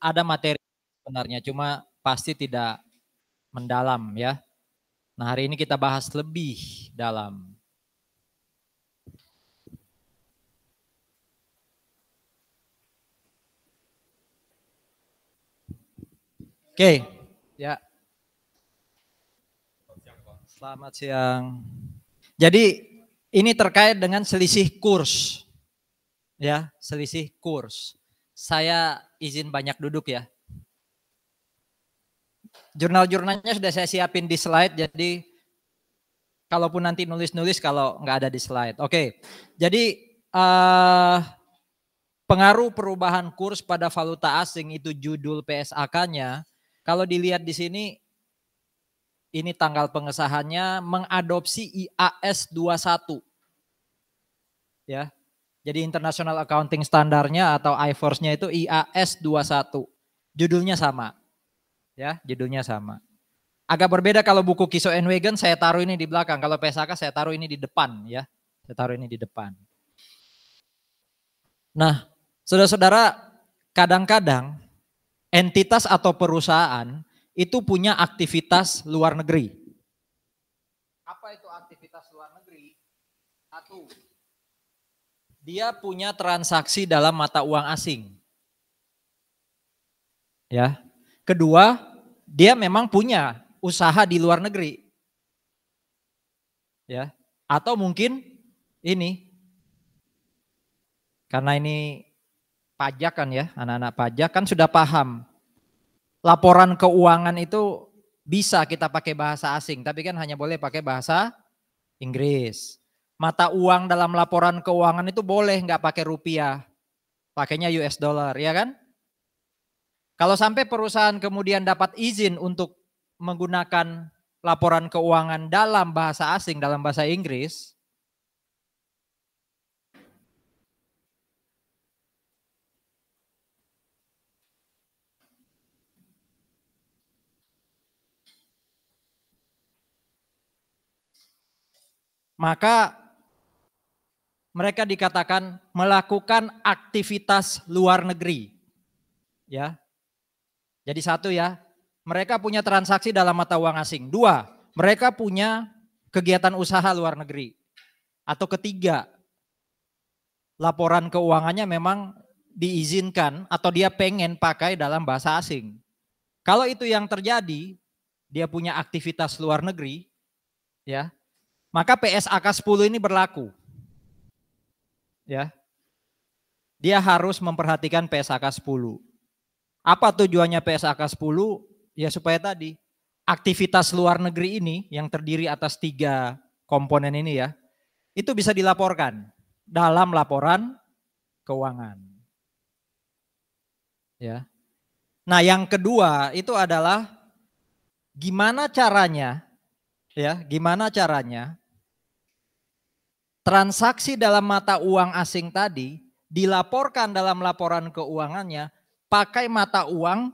ada materi sebenarnya, cuma pasti tidak mendalam ya. Nah, hari ini kita bahas lebih dalam. Oke, ya. Selamat siang. Jadi ini terkait dengan selisih kurs. Ya, selisih kurs. Saya izin banyak duduk ya. Jurnal-jurnalnya sudah saya siapin di slide, jadi kalaupun nanti nulis-nulis kalau nggak ada di slide. Oke, jadi pengaruh perubahan kurs pada valuta asing itu judul PSAK-nya. Kalau dilihat di sini, ini tanggal pengesahannya mengadopsi IAS 21. Ya. Jadi International Accounting Standarnya atau IFRS-nya itu IAS 21. Judulnya sama. Ya, judulnya sama. Agak berbeda kalau buku Kiso and Wagon saya taruh ini di belakang. Kalau PSAK saya taruh ini di depan ya. Saya taruh ini di depan. Nah, saudara-saudara, kadang-kadang entitas atau perusahaan itu punya aktivitas luar negeri. Apa itu aktivitas luar negeri? Satu, dia punya transaksi dalam mata uang asing. Ya. Kedua, dia memang punya usaha di luar negeri. Ya. Atau mungkin ini, karena ini pajak kan ya, anak-anak pajak kan sudah paham. Laporan keuangan itu bisa kita pakai bahasa asing, tapi kan hanya boleh pakai bahasa Inggris. Mata uang dalam laporan keuangan itu boleh nggak pakai rupiah, pakainya US dollar, ya kan? Kalau sampai perusahaan kemudian dapat izin untuk menggunakan laporan keuangan dalam bahasa asing, dalam bahasa Inggris, maka mereka dikatakan melakukan aktivitas luar negeri. Ya. Jadi satu ya, mereka punya transaksi dalam mata uang asing. Dua, mereka punya kegiatan usaha luar negeri. Atau ketiga, laporan keuangannya memang diizinkan atau dia pengen pakai dalam bahasa asing. Kalau itu yang terjadi, dia punya aktivitas luar negeri, ya, maka PSAK 10 ini berlaku. Ya. Dia harus memperhatikan PSAK 10. Apa tujuannya PSAK 10? Ya supaya tadi aktivitas luar negeri ini yang terdiri atas 3 komponen ini ya, itu bisa dilaporkan dalam laporan keuangan. Ya. Nah, yang kedua itu adalah gimana caranya transaksi dalam mata uang asing tadi dilaporkan dalam laporan keuangannya pakai mata uang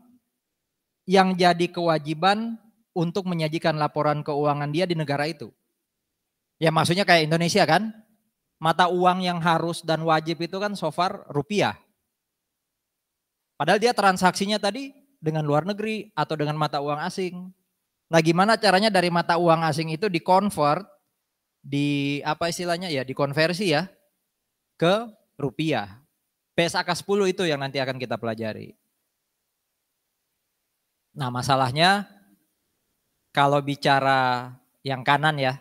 yang jadi kewajiban untuk menyajikan laporan keuangan dia di negara itu. Ya maksudnya kayak Indonesia kan, mata uang yang harus dan wajib itu kan so far rupiah. Padahal dia transaksinya tadi dengan luar negeri atau dengan mata uang asing. Nah gimana caranya dari mata uang asing itu dikonvert, dikonversi ya ke rupiah. PSAK 10 itu yang nanti akan kita pelajari. Nah masalahnya kalau bicara yang kanan ya,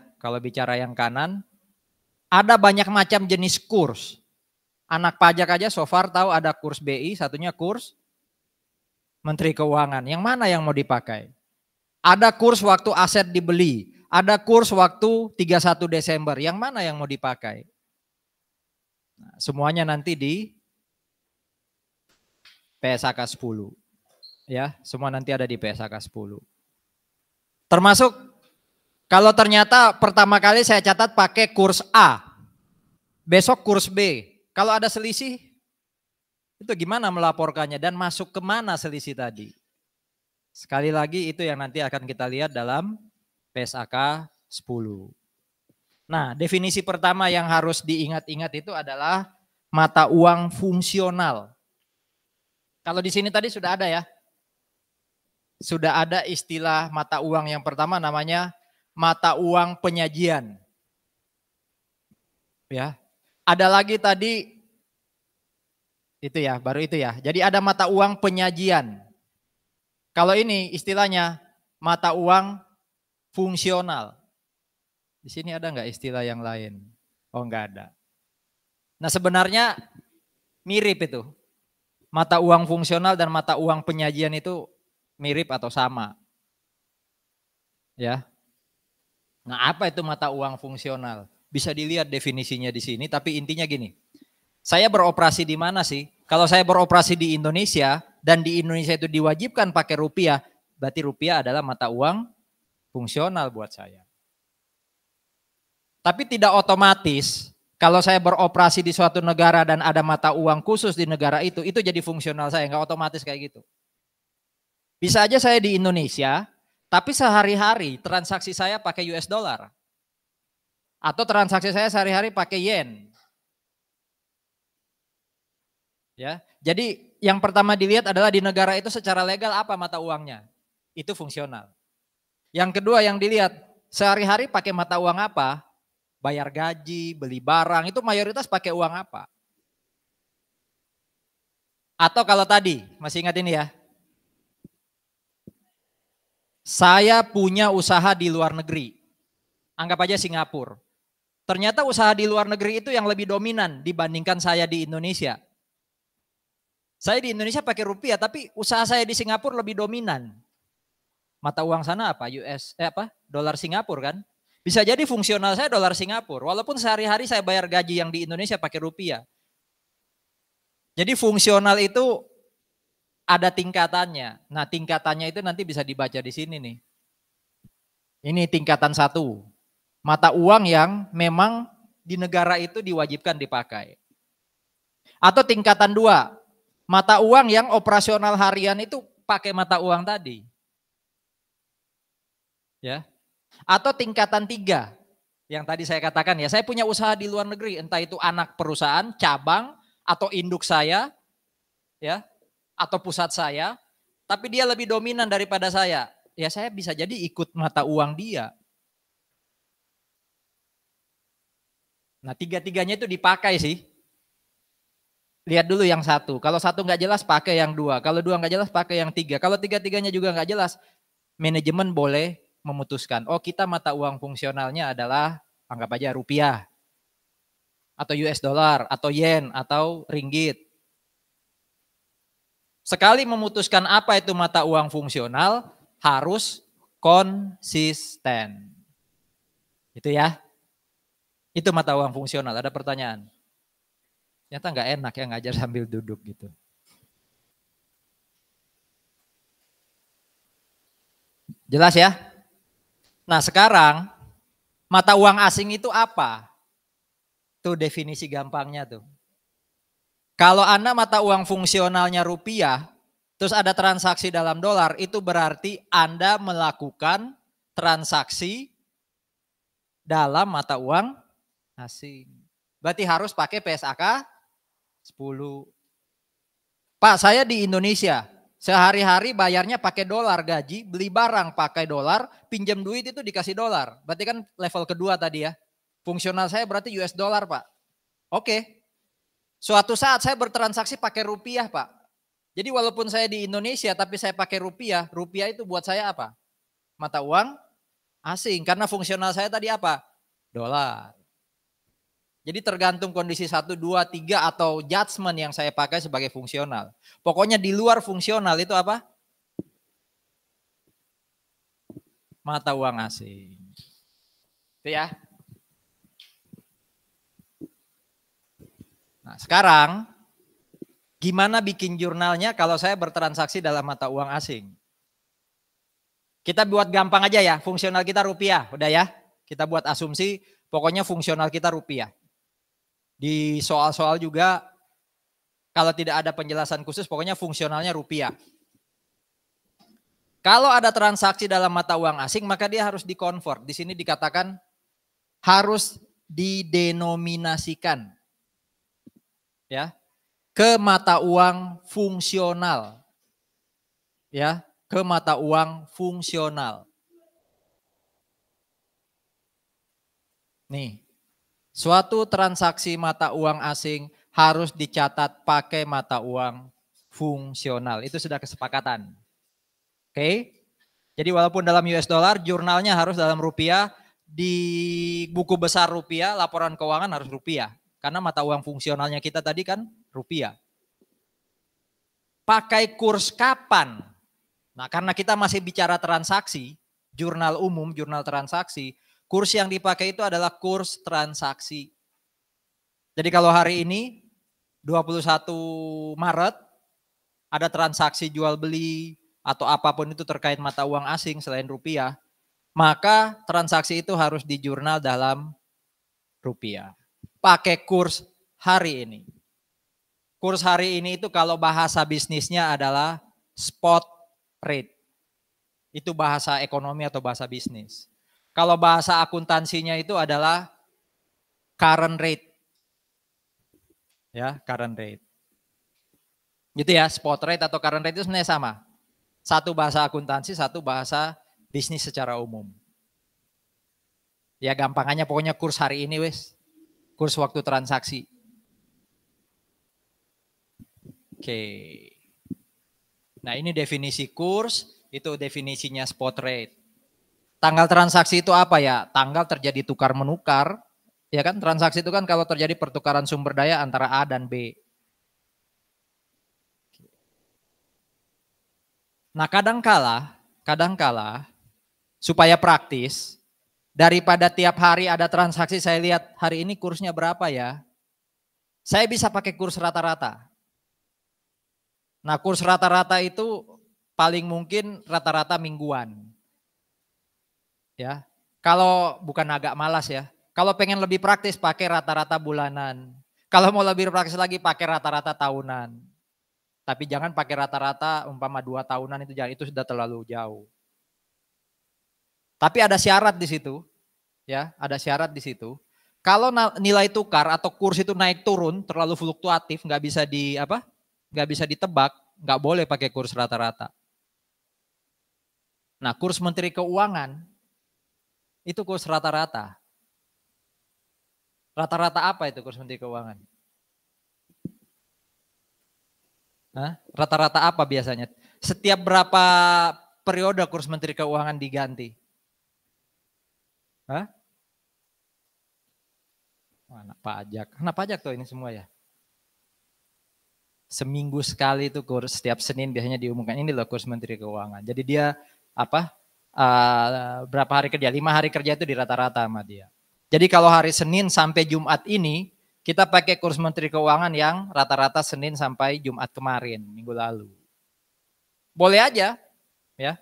ada banyak macam jenis kurs. Anak pajak aja so far tahu ada kurs BI, satunya kurs Menteri Keuangan. Yang mana yang mau dipakai? Ada kurs waktu aset dibeli, ada kurs waktu 31 Desember. Yang mana yang mau dipakai? Nah, semuanya nanti di PSAK 10. Ya, semua nanti ada di PSAK 10. Termasuk kalau ternyata pertama kali saya catat pakai kurs A, besok kurs B. Kalau ada selisih, itu gimana melaporkannya dan masuk kemana selisih tadi? Sekali lagi itu yang nanti akan kita lihat dalam PSAK 10. Nah, definisi pertama yang harus diingat-ingat itu adalah mata uang fungsional. Kalau di sini tadi sudah ada ya. Sudah ada istilah mata uang yang pertama namanya mata uang penyajian. Ya. Ada lagi tadi itu ya, baru itu ya. Jadi ada mata uang penyajian. Kalau ini istilahnya mata uang fungsional. Di sini ada nggak istilah yang lain? Oh, nggak ada. Nah, sebenarnya mirip itu. Mata uang fungsional dan mata uang penyajian itu mirip atau sama. Ya. Nah, apa itu mata uang fungsional? Bisa dilihat definisinya di sini, tapi intinya gini. Saya beroperasi di mana sih? Kalau saya beroperasi di Indonesia dan di Indonesia itu diwajibkan pakai rupiah, berarti rupiah adalah mata uang fungsional buat saya. Tapi tidak otomatis kalau saya beroperasi di suatu negara dan ada mata uang khusus di negara itu jadi fungsional saya, nggak otomatis kayak gitu. Bisa aja saya di Indonesia, tapi sehari-hari transaksi saya pakai US dollar. Atau transaksi saya sehari-hari pakai yen. Ya, jadi yang pertama dilihat adalah di negara itu secara legal apa mata uangnya. Itu fungsional. Yang kedua yang dilihat, sehari-hari pakai mata uang apa? Bayar gaji, beli barang, itu mayoritas pakai uang apa? Atau kalau tadi, masih ingat ini ya. Saya punya usaha di luar negeri. Anggap aja Singapura. Ternyata usaha di luar negeri itu yang lebih dominan dibandingkan saya di Indonesia. Saya di Indonesia pakai rupiah, tapi usaha saya di Singapura lebih dominan. Mata uang sana apa? Dolar Singapura kan? Bisa jadi fungsional saya dolar Singapura, walaupun sehari-hari saya bayar gaji yang di Indonesia pakai rupiah. Jadi fungsional itu ada tingkatannya. Nah, tingkatannya itu nanti bisa dibaca di sini nih. Ini tingkatan 1. Mata uang yang memang di negara itu diwajibkan dipakai. Atau tingkatan 2. Mata uang yang operasional harian itu pakai mata uang tadi. Ya. Atau tingkatan 3. Yang tadi saya katakan ya, saya punya usaha di luar negeri, entah itu anak perusahaan, cabang, atau induk saya, ya, atau pusat saya, tapi dia lebih dominan daripada saya. Ya saya bisa jadi ikut mata uang dia. Nah, tiga-tiganya itu dipakai sih. Lihat dulu yang 1. Kalau 1 nggak jelas pakai yang 2. Kalau 2 nggak jelas pakai yang 3. Kalau 3-tiganya juga nggak jelas, manajemen boleh memutuskan. Oh, kita mata uang fungsionalnya adalah anggap aja rupiah. Atau US dollar, atau yen, atau ringgit. Sekali memutuskan apa itu mata uang fungsional, harus konsisten. Itu ya. Itu mata uang fungsional. Ada pertanyaan? Ternyata nggak enak ya ngajar sambil duduk gitu. Jelas ya? Nah sekarang mata uang asing itu apa? Tuh definisi gampangnya tuh. Kalau Anda mata uang fungsionalnya rupiah, terus ada transaksi dalam dolar, itu berarti Anda melakukan transaksi dalam mata uang asing. Berarti harus pakai PSAK 10. Pak, saya di Indonesia, sehari-hari bayarnya pakai dolar gaji, beli barang pakai dolar, pinjam duit itu dikasih dolar. Berarti kan level kedua tadi ya. Fungsional saya berarti US dollar, Pak. Oke. Suatu saat saya bertransaksi pakai rupiah, Pak. Jadi walaupun saya di Indonesia tapi saya pakai rupiah, rupiah itu buat saya apa? Mata uang asing. Karena fungsional saya tadi apa? Dolar. Jadi tergantung kondisi 1, 2, 3 atau judgement yang saya pakai sebagai fungsional. Pokoknya di luar fungsional itu apa? Mata uang asing. Itu ya. Nah sekarang gimana bikin jurnalnya kalau saya bertransaksi dalam mata uang asing? Kita buat gampang aja ya, fungsional kita rupiah, udah ya. Kita buat asumsi pokoknya fungsional kita rupiah. Di soal-soal juga kalau tidak ada penjelasan khusus pokoknya fungsionalnya rupiah. Kalau ada transaksi dalam mata uang asing maka dia harus dikonvert. Di sini dikatakan harus didenominasikan. Ya. ke mata uang fungsional. Ya, ke mata uang fungsional. Nih, suatu transaksi mata uang asing harus dicatat pakai mata uang fungsional. Itu sudah kesepakatan. Oke? Jadi walaupun dalam US dollar, jurnalnya harus dalam rupiah, di buku besar rupiah, laporan keuangan harus rupiah. Karena mata uang fungsionalnya kita tadi kan rupiah. Pakai kurs kapan? Nah, karena kita masih bicara transaksi, jurnal umum, jurnal transaksi, kurs yang dipakai itu adalah kurs transaksi. Jadi kalau hari ini 21 Maret ada transaksi jual beli atau apapun itu terkait mata uang asing selain rupiah, maka transaksi itu harus dijurnal dalam rupiah. Pakai kurs hari ini. Kurs hari ini itu kalau bahasa bisnisnya adalah spot rate. Itu bahasa ekonomi atau bahasa bisnis. Kalau bahasa akuntansinya itu adalah current rate. Ya, current rate. Gitu ya, spot rate atau current rate itu sebenarnya sama. Satu bahasa akuntansi, satu bahasa bisnis secara umum. Ya gampangannya pokoknya kurs hari ini wes. Kurs waktu transaksi. Oke. Nah ini definisi kurs, itu definisinya spot rate. Tanggal transaksi itu apa ya? Tanggal terjadi tukar menukar. Ya kan transaksi itu kan kalau terjadi pertukaran sumber daya antara A dan B. Nah kadangkala supaya praktis, daripada tiap hari ada transaksi saya lihat hari ini kursnya berapa ya. Saya bisa pakai kurs rata-rata. Nah kurs rata-rata itu paling mungkin rata-rata mingguan. Ya, kalau bukan agak malas ya. Kalau pengen lebih praktis pakai rata-rata bulanan. Kalau mau lebih praktis lagi pakai rata-rata tahunan. Tapi jangan pakai rata-rata umpama 2 tahunan itu jangan, itu sudah terlalu jauh. Tapi ada syarat di situ. Ya, ada syarat di situ. Kalau nilai tukar atau kurs itu naik turun terlalu fluktuatif, nggak bisa nggak bisa ditebak, nggak boleh pakai kurs rata-rata. Nah, kurs Menteri Keuangan itu kurs rata-rata. Rata-rata apa itu kurs Menteri Keuangan? Rata-rata apa biasanya? Setiap berapa periode kurs Menteri Keuangan diganti? Hah? Anak pajak. Anak pajak tuh ini semua ya. Seminggu sekali itu kurs, setiap Senin biasanya diumumkan ini loh kurs Menteri Keuangan. Jadi dia berapa hari kerja? 5 hari kerja itu di rata-rata sama dia. Jadi kalau hari Senin sampai Jumat ini kita pakai kurs Menteri Keuangan yang rata-rata Senin sampai Jumat kemarin, minggu lalu. Boleh aja, ya.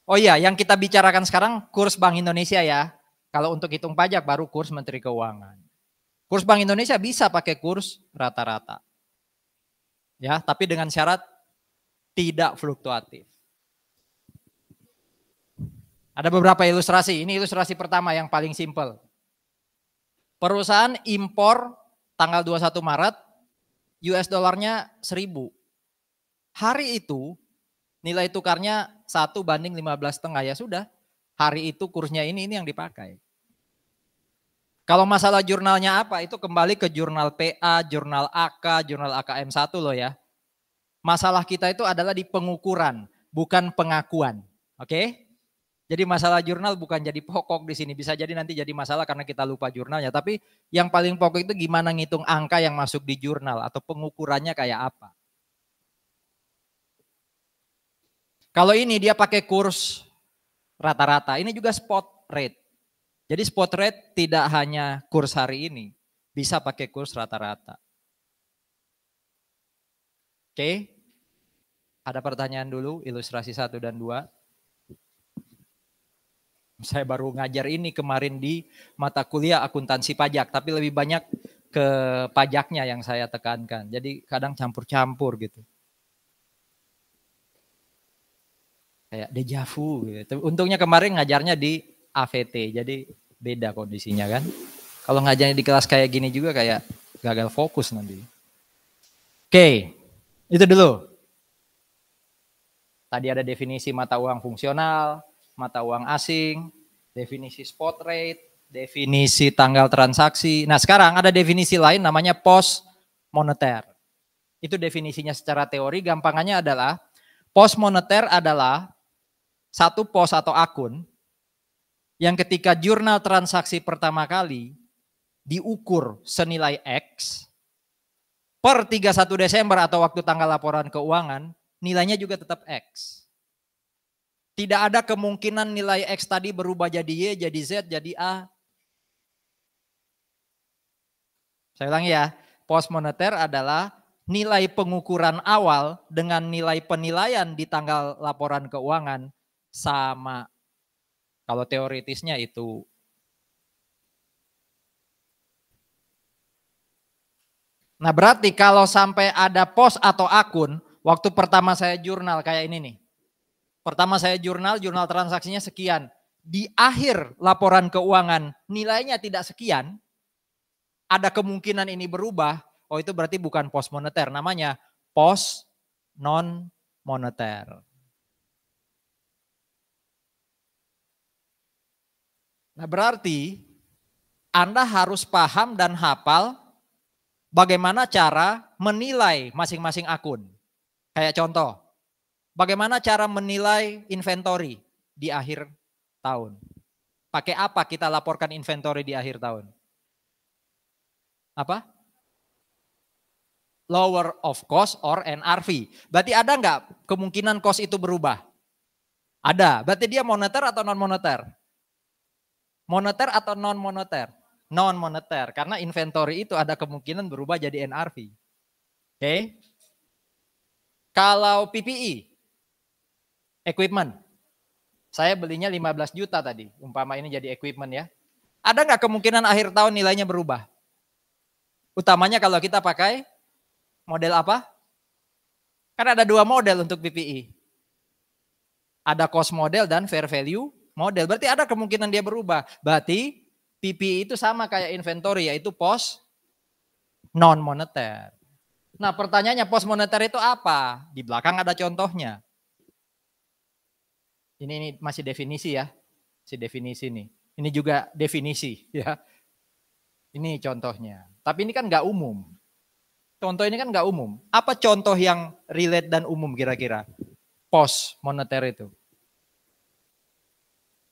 Oh iya, yang kita bicarakan sekarang kurs Bank Indonesia ya. Kalau untuk hitung pajak baru kurs Menteri Keuangan. Kurs Bank Indonesia bisa pakai kurs rata-rata. Ya, tapi dengan syarat tidak fluktuatif. Ada beberapa ilustrasi. Ini ilustrasi pertama yang paling simpel. Perusahaan impor tanggal 21 Maret, US dollarnya 1000. Hari itu nilai tukarnya 1:15,5 ya sudah. Hari itu kursnya ini yang dipakai. Kalau masalah jurnalnya apa, itu kembali ke jurnal PA, jurnal AK, jurnal AKM1 loh ya. Masalah kita itu adalah di pengukuran, bukan pengakuan. Oke? Jadi masalah jurnal bukan jadi pokok di sini. Bisa jadi nanti jadi masalah karena kita lupa jurnalnya. Tapi yang paling pokok itu gimana ngitung angka yang masuk di jurnal atau pengukurannya kayak apa. Kalau ini dia pakai kurs rata-rata. Ini juga spot rate. Jadi spot rate tidak hanya kurs hari ini. Bisa pakai kurs rata-rata. Oke. Ada pertanyaan dulu ilustrasi 1 dan 2. Saya baru ngajar ini kemarin di mata kuliah akuntansi pajak, tapi lebih banyak ke pajaknya yang saya tekankan. Jadi kadang campur-campur gitu. Kayak deja vu gitu. Untungnya kemarin ngajarnya di AVT, jadi beda kondisinya kan. Kalau ngajarnya di kelas kayak gini juga kayak gagal fokus nanti. Oke, itu dulu. Tadi ada definisi mata uang fungsional, mata uang asing, definisi spot rate, definisi tanggal transaksi. Nah sekarang ada definisi lain namanya post moneter. Itu definisinya secara teori, gampangannya adalah post moneter adalah satu pos atau akun yang ketika jurnal transaksi pertama kali diukur senilai X, per 31 Desember atau waktu tanggal laporan keuangan, nilainya juga tetap X. Tidak ada kemungkinan nilai X tadi berubah jadi Y, jadi Z, jadi A. Saya ulangi ya, post moneter adalah nilai pengukuran awal dengan nilai penilaian di tanggal laporan keuangan sama. Kalau teoritisnya itu. Nah berarti kalau sampai ada pos atau akun, waktu pertama saya jurnal kayak ini nih. Pertama saya jurnal transaksinya sekian. Di akhir laporan keuangan nilainya tidak sekian, ada kemungkinan ini berubah, oh itu berarti bukan pos moneter, namanya pos non moneter. Nah berarti Anda harus paham dan hafal bagaimana cara menilai masing-masing akun. Kayak contoh, bagaimana cara menilai inventory di akhir tahun. Pakai apa kita laporkan inventory di akhir tahun? Apa? Lower of cost or NRV. Berarti ada nggak kemungkinan cost itu berubah? Ada. Berarti dia moneter atau non moneter? Moneter atau non moneter? Non moneter. Karena inventory itu ada kemungkinan berubah jadi NRV. Oke. Kalau PPE, equipment. Saya belinya 15 juta tadi. Umpama ini jadi equipment ya. Ada nggak kemungkinan akhir tahun nilainya berubah? Utamanya kalau kita pakai model apa? Kan ada dua model untuk PPE. Ada cost model dan fair value model. Berarti ada kemungkinan dia berubah. Berarti PPE itu sama kayak inventory, yaitu post non moneter. Nah pertanyaannya post moneter itu apa? Di belakang ada contohnya. Ini masih definisi ya. Masih definisi nih. Ini juga definisi ya. Ini contohnya. Tapi ini kan nggak umum. Contoh ini kan nggak umum. Apa contoh yang relate dan umum kira-kira? Post moneter itu.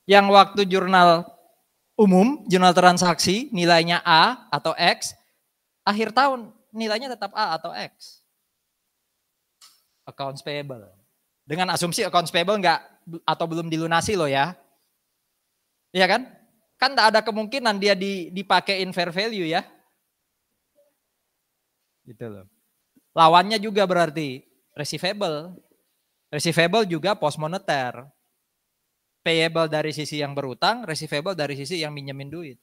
Yang waktu jurnal umum, jurnal transaksi, nilainya A atau X, akhir tahun nilainya tetap A atau X. Accounts payable. Dengan asumsi accounts payable nggak atau belum dilunasi loh ya. Iya kan? Kan tak ada kemungkinan dia dipakein fair value ya. Gitu loh. Lawannya juga berarti receivable. Receivable juga post moneter. Payable dari sisi yang berutang, receivable dari sisi yang minjemin duit.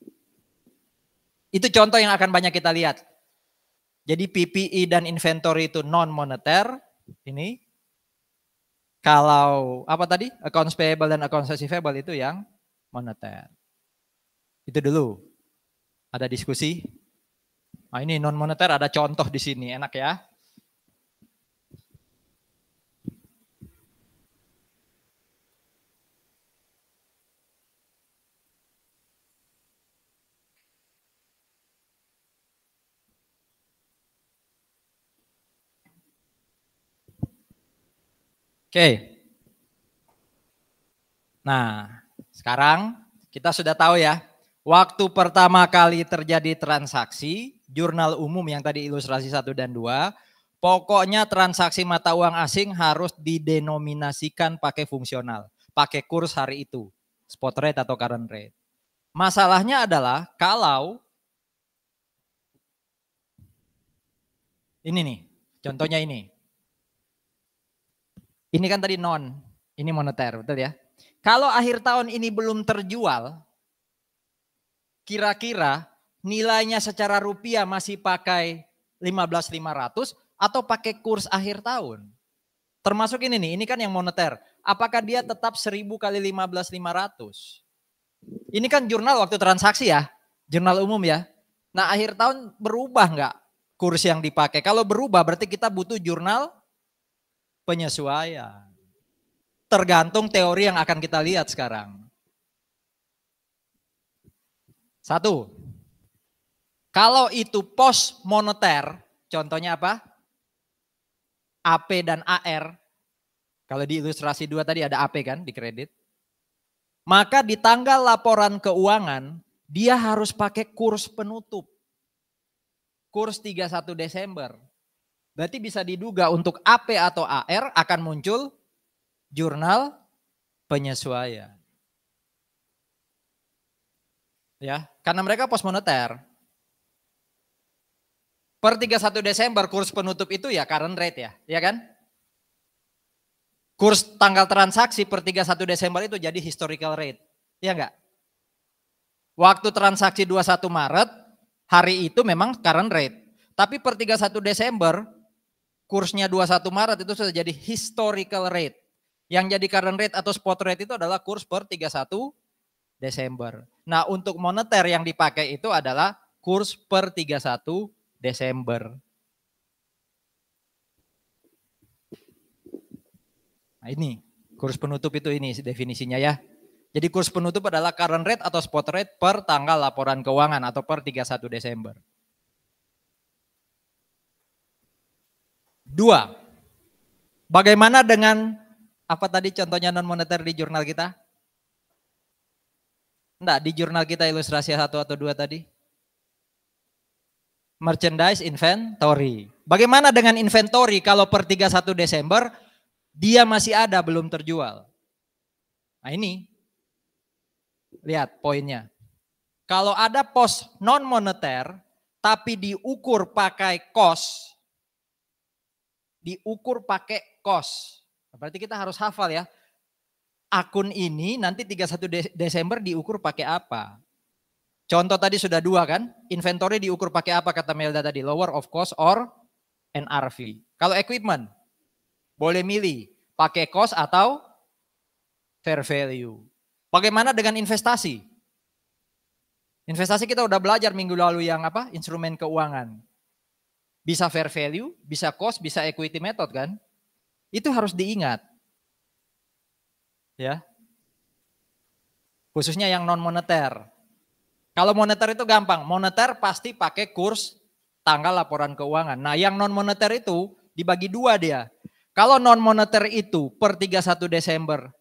Itu contoh yang akan banyak kita lihat. Jadi PPE dan inventory itu non moneter. Ini. Kalau apa tadi? Accounts payable dan accounts receivable itu yang moneter. Itu dulu. Ada diskusi. Nah, ini non moneter ada contoh di sini, enak ya. Oke. Nah, sekarang kita sudah tahu ya, waktu pertama kali terjadi transaksi, jurnal umum yang tadi ilustrasi 1 dan 2, pokoknya transaksi mata uang asing harus didenominasikan pakai fungsional, pakai kurs hari itu, spot rate atau current rate. Masalahnya adalah kalau, ini nih, contohnya ini. Ini kan tadi non, ini moneter, betul ya? Kalau akhir tahun ini belum terjual, kira-kira nilainya secara rupiah masih pakai 15.500 atau pakai kurs akhir tahun? Termasuk ini nih, ini kan yang moneter. Apakah dia tetap 1000 kali 15.500? Ini kan jurnal waktu transaksi ya, jurnal umum ya. Nah akhir tahun berubah nggak? kurs yang dipakai. Kalau berubah berarti kita butuh jurnal penyesuaian. Tergantung teori yang akan kita lihat sekarang. Satu, kalau itu post moneter, contohnya apa? AP dan AR. Kalau di ilustrasi 2 tadi ada AP kan di kredit. Maka di tanggal laporan keuangan, dia harus pakai kurs penutup. Kurs 31 Desember. Berarti bisa diduga untuk AP atau AR akan muncul jurnal penyesuaian. Ya, karena mereka post moneter. Per 31 Desember kurs penutup itu ya current rate ya kan? Kurs tanggal transaksi per 31 Desember itu jadi historical rate. Ya enggak? Waktu transaksi 21 Maret, hari itu memang current rate. Tapi per 31 Desember, kursnya 21 Maret itu sudah jadi historical rate. Yang jadi current rate atau spot rate itu adalah kurs per 31 Desember. Nah, untuk moneter yang dipakai itu adalah kurs per 31 Desember. Nah ini, kurs penutup itu ini definisinya ya. Jadi kurs penutup adalah current rate atau spot rate per tanggal laporan keuangan atau per 31 Desember. 2. Bagaimana dengan apa tadi contohnya non moneter di jurnal kita? Enggak, di jurnal kita ilustrasi 1 atau 2 tadi. Merchandise inventory. Bagaimana dengan inventory kalau per 31 Desember dia masih ada belum terjual? Nah ini, lihat poinnya. Kalau ada pos non moneter tapi diukur pakai cost, berarti kita harus hafal ya. Akun ini nanti 31 Desember diukur pakai apa? Contoh tadi sudah 2 kan? Inventory diukur pakai apa kata Melda tadi? Lower of cost or NRV. Kalau equipment, boleh milih pakai cost atau fair value. Bagaimana dengan investasi? Investasi kita udah belajar minggu lalu yang apa? Instrumen keuangan. Bisa fair value, bisa cost, bisa equity method kan? Itu harus diingat. Ya. Khususnya yang non moneter. Kalau moneter itu gampang, moneter pasti pakai kurs tanggal laporan keuangan. Nah yang non moneter itu dibagi 2 dia. Kalau non moneter itu per 31 Desember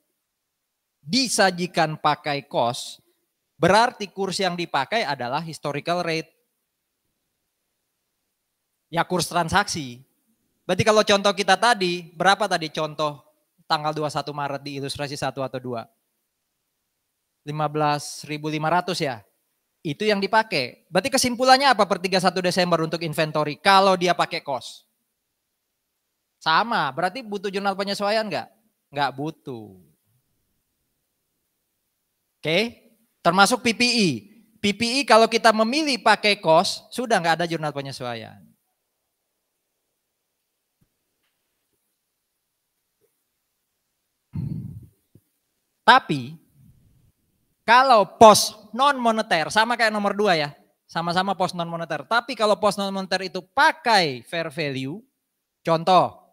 disajikan pakai cost, berarti kurs yang dipakai adalah historical rate. Ya kurs transaksi. Berarti kalau contoh kita tadi, berapa tadi contoh tanggal 21 Maret di ilustrasi 1 atau 2? 15.500 ya. Itu yang dipakai. Berarti kesimpulannya apa per 31 Desember untuk inventory kalau dia pakai cost? Sama, berarti butuh jurnal penyesuaian enggak? Enggak butuh. Oke, termasuk PPI. PPI kalau kita memilih pakai cost, sudah enggak ada jurnal penyesuaian. Tapi kalau pos non moneter sama kayak nomor 2 ya, sama-sama pos non moneter. Tapi kalau pos non moneter itu pakai fair value, contoh,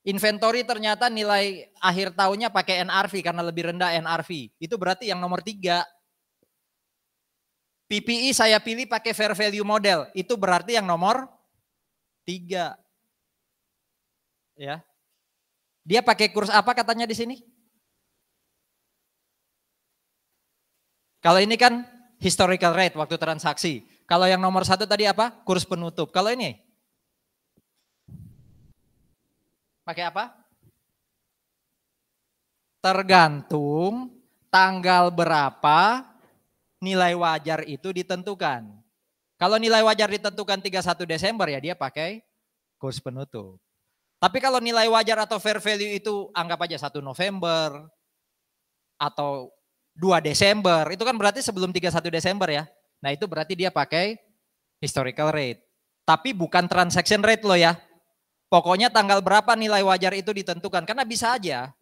inventory ternyata nilai akhir tahunnya pakai NRV karena lebih rendah NRV. Itu berarti yang nomor 3. PPI saya pilih pakai fair value model, itu berarti yang nomor 3. Ya. Dia pakai kurs apa katanya di sini? Kalau ini kan historical rate waktu transaksi. Kalau yang nomor 1 tadi apa? Kurs penutup. Kalau ini? Pakai apa? Tergantung tanggal berapa nilai wajar itu ditentukan. Kalau nilai wajar ditentukan 31 Desember ya dia pakai kurs penutup. Tapi kalau nilai wajar atau fair value itu anggap aja 1 November atau 2 Desember, itu kan berarti sebelum 31 Desember ya. Nah itu berarti dia pakai historical rate. Tapi bukan transaction rate loh ya. Pokoknya tanggal berapa nilai wajar itu ditentukan. Karena bisa aja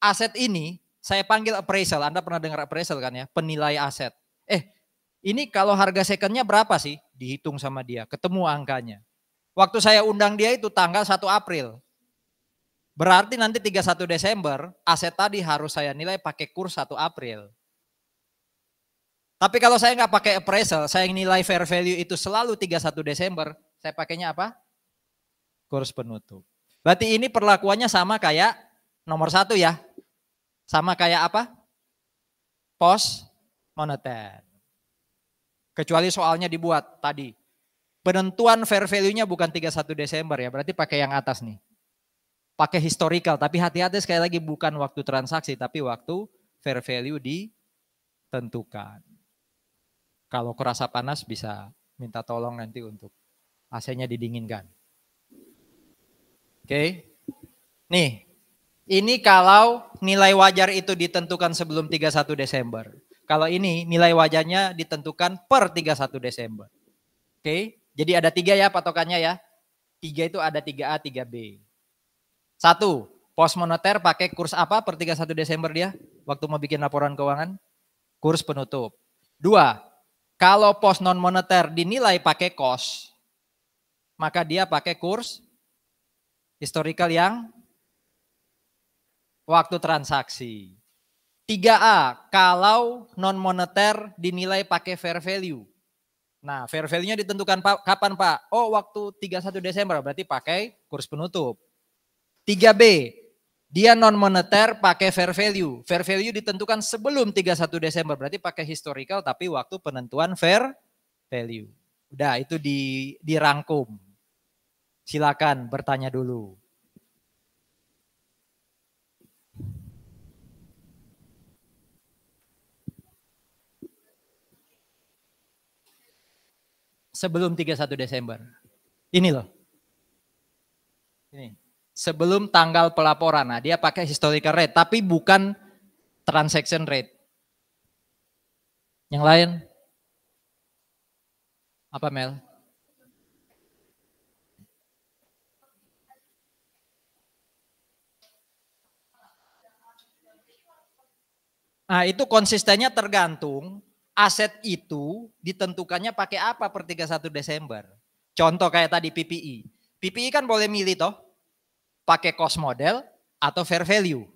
aset ini saya panggil appraisal. Anda pernah dengar appraisal kan ya, penilai aset. Ini kalau harga secondnya berapa sih? dihitung sama dia, ketemu angkanya. Waktu saya undang dia itu tanggal 1 April. Berarti nanti 31 Desember aset tadi harus saya nilai pakai kurs 1 April. Tapi kalau saya nggak pakai appraisal, saya nilai fair value itu selalu 31 Desember, saya pakainya apa? Kurs penutup. Berarti ini perlakuannya sama kayak nomor 1 ya. Sama kayak apa? Post moneter. Kecuali soalnya dibuat tadi. Penentuan fair value-nya bukan 31 Desember ya, berarti pakai yang atas nih. Pakai historical, tapi hati-hati sekali lagi bukan waktu transaksi, tapi waktu fair value ditentukan. Kalau kerasa panas bisa minta tolong nanti untuk AC-nya didinginkan. Oke. Nih, ini kalau nilai wajar itu ditentukan sebelum 31 Desember. Kalau ini nilai wajarnya ditentukan per 31 Desember. Oke, jadi ada 3 ya patokannya ya. 3 itu ada 3A, 3B. 1, pos moneter pakai kurs apa per 31 Desember dia? Waktu mau bikin laporan keuangan? Kurs penutup. 2, kalau pos non moneter dinilai pakai cost, maka dia pakai kurs historical yang waktu transaksi. 3A, kalau non moneter dinilai pakai fair value. Nah, fair value-nya ditentukan kapan Pak? Oh, waktu 31 Desember, berarti pakai kurs penutup. 3B, dia non moneter pakai fair value. Fair value ditentukan sebelum 31 Desember, berarti pakai historical tapi waktu penentuan fair value. Udah, itu dirangkum. Silakan bertanya dulu. Sebelum 31 Desember. Ini loh. Ini. Sebelum tanggal pelaporan. Nah, dia pakai historical rate tapi bukan transaction rate. Yang lain? Apa Mel? Nah, itu konsistennya tergantung aset itu ditentukannya pakai apa per 31 Desember. Contoh kayak tadi PPI. PPI kan boleh milih toh. Pakai cost model atau fair value.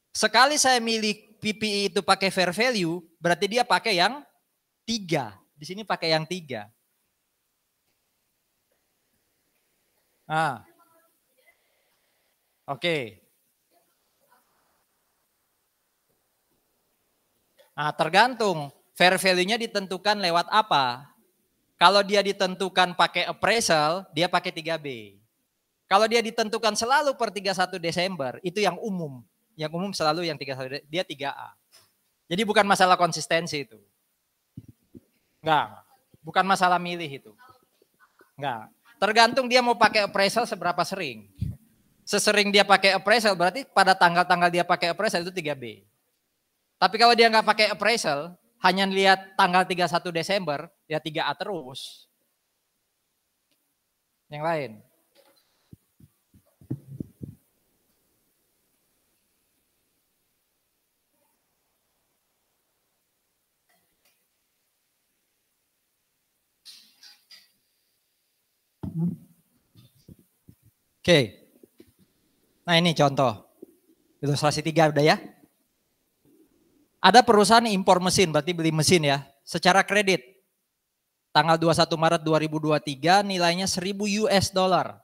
Sekali saya milih PPI itu pakai fair value, berarti dia pakai yang 3. Di sini pakai yang 3. Nah, oke. Nah, tergantung fair value-nya ditentukan lewat apa. Kalau dia ditentukan pakai appraisal, dia pakai 3B. Kalau dia ditentukan selalu per 31 Desember, itu yang umum. Yang umum selalu yang 31, dia 3A. Jadi bukan masalah konsistensi itu. Enggak, bukan masalah milih itu. Enggak. Tergantung dia mau pakai appraisal seberapa sering. Sesering dia pakai appraisal berarti pada tanggal-tanggal dia pakai appraisal itu 3B. Tapi kalau dia nggak pakai appraisal, hanya lihat tanggal 31 Desember, ya 3A terus. Yang lain. Oke. Nah ini contoh. Ilustrasi 3 udah ya. Ada perusahaan impor mesin, berarti beli mesin ya. Secara kredit. Tanggal 21 Maret 2023 nilainya 1000 US dollar.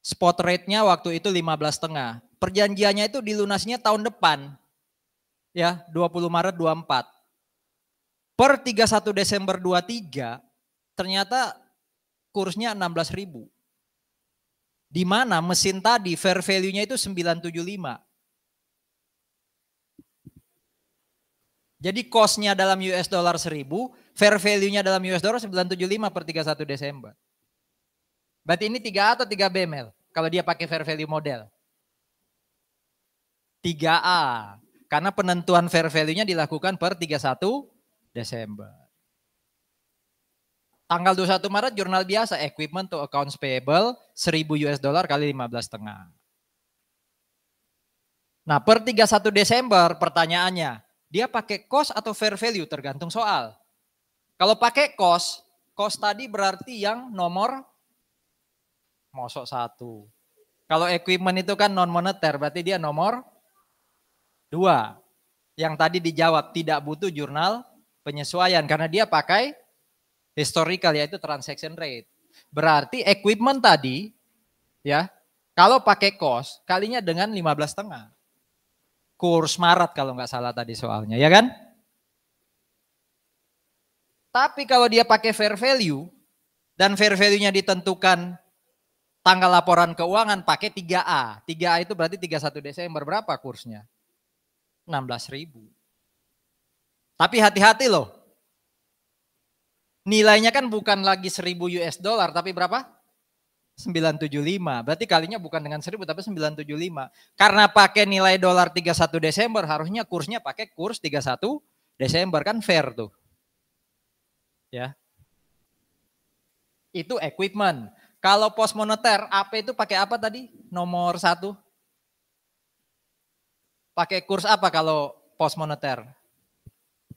Spot rate-nya waktu itu 15,5. Perjanjiannya itu dilunasinya tahun depan. Ya, 20 Maret 24. Per 31 Desember 23 ternyata kursnya 16.000. Di mana mesin tadi fair value-nya itu 975. Jadi cost-nya dalam US dollar 1000, fair value-nya dalam US dollar 975 per 31 Desember. Berarti ini 3A atau 3B Mel? Kalau dia pakai fair value model. 3A. Karena penentuan fair value-nya dilakukan per 31 Desember. Tanggal 21 Maret jurnal biasa, equipment to accounts payable 1000 US dollar kali 15,5. Nah per 31 Desember pertanyaannya, dia pakai cost atau fair value tergantung soal. Kalau pakai cost tadi berarti yang nomor mosok 1. Kalau equipment itu kan non moneter, berarti dia nomor 2. Yang tadi dijawab tidak butuh jurnal penyesuaian karena dia pakai historical yaitu transaction rate. Berarti equipment tadi ya, kalau pakai cost kalinya dengan 15,5. Kurs Maret kalau nggak salah tadi soalnya, ya kan? Tapi kalau dia pakai fair value dan fair value-nya ditentukan tanggal laporan keuangan pakai 3A. 3A itu berarti 31 Desember. Berapa kursnya? 16.000. Tapi hati-hati loh. Nilainya kan bukan lagi 1.000 US dollar, tapi berapa? 975. Berarti kalinya bukan dengan 1.000 tapi 975. Karena pakai nilai dolar 31 Desember, harusnya kursnya pakai kurs 31 Desember. Kan fair tuh. Ya. Itu equipment. Kalau pos moneter, AP itu pakai apa tadi? Nomor 1. Pakai kurs apa kalau pos moneter?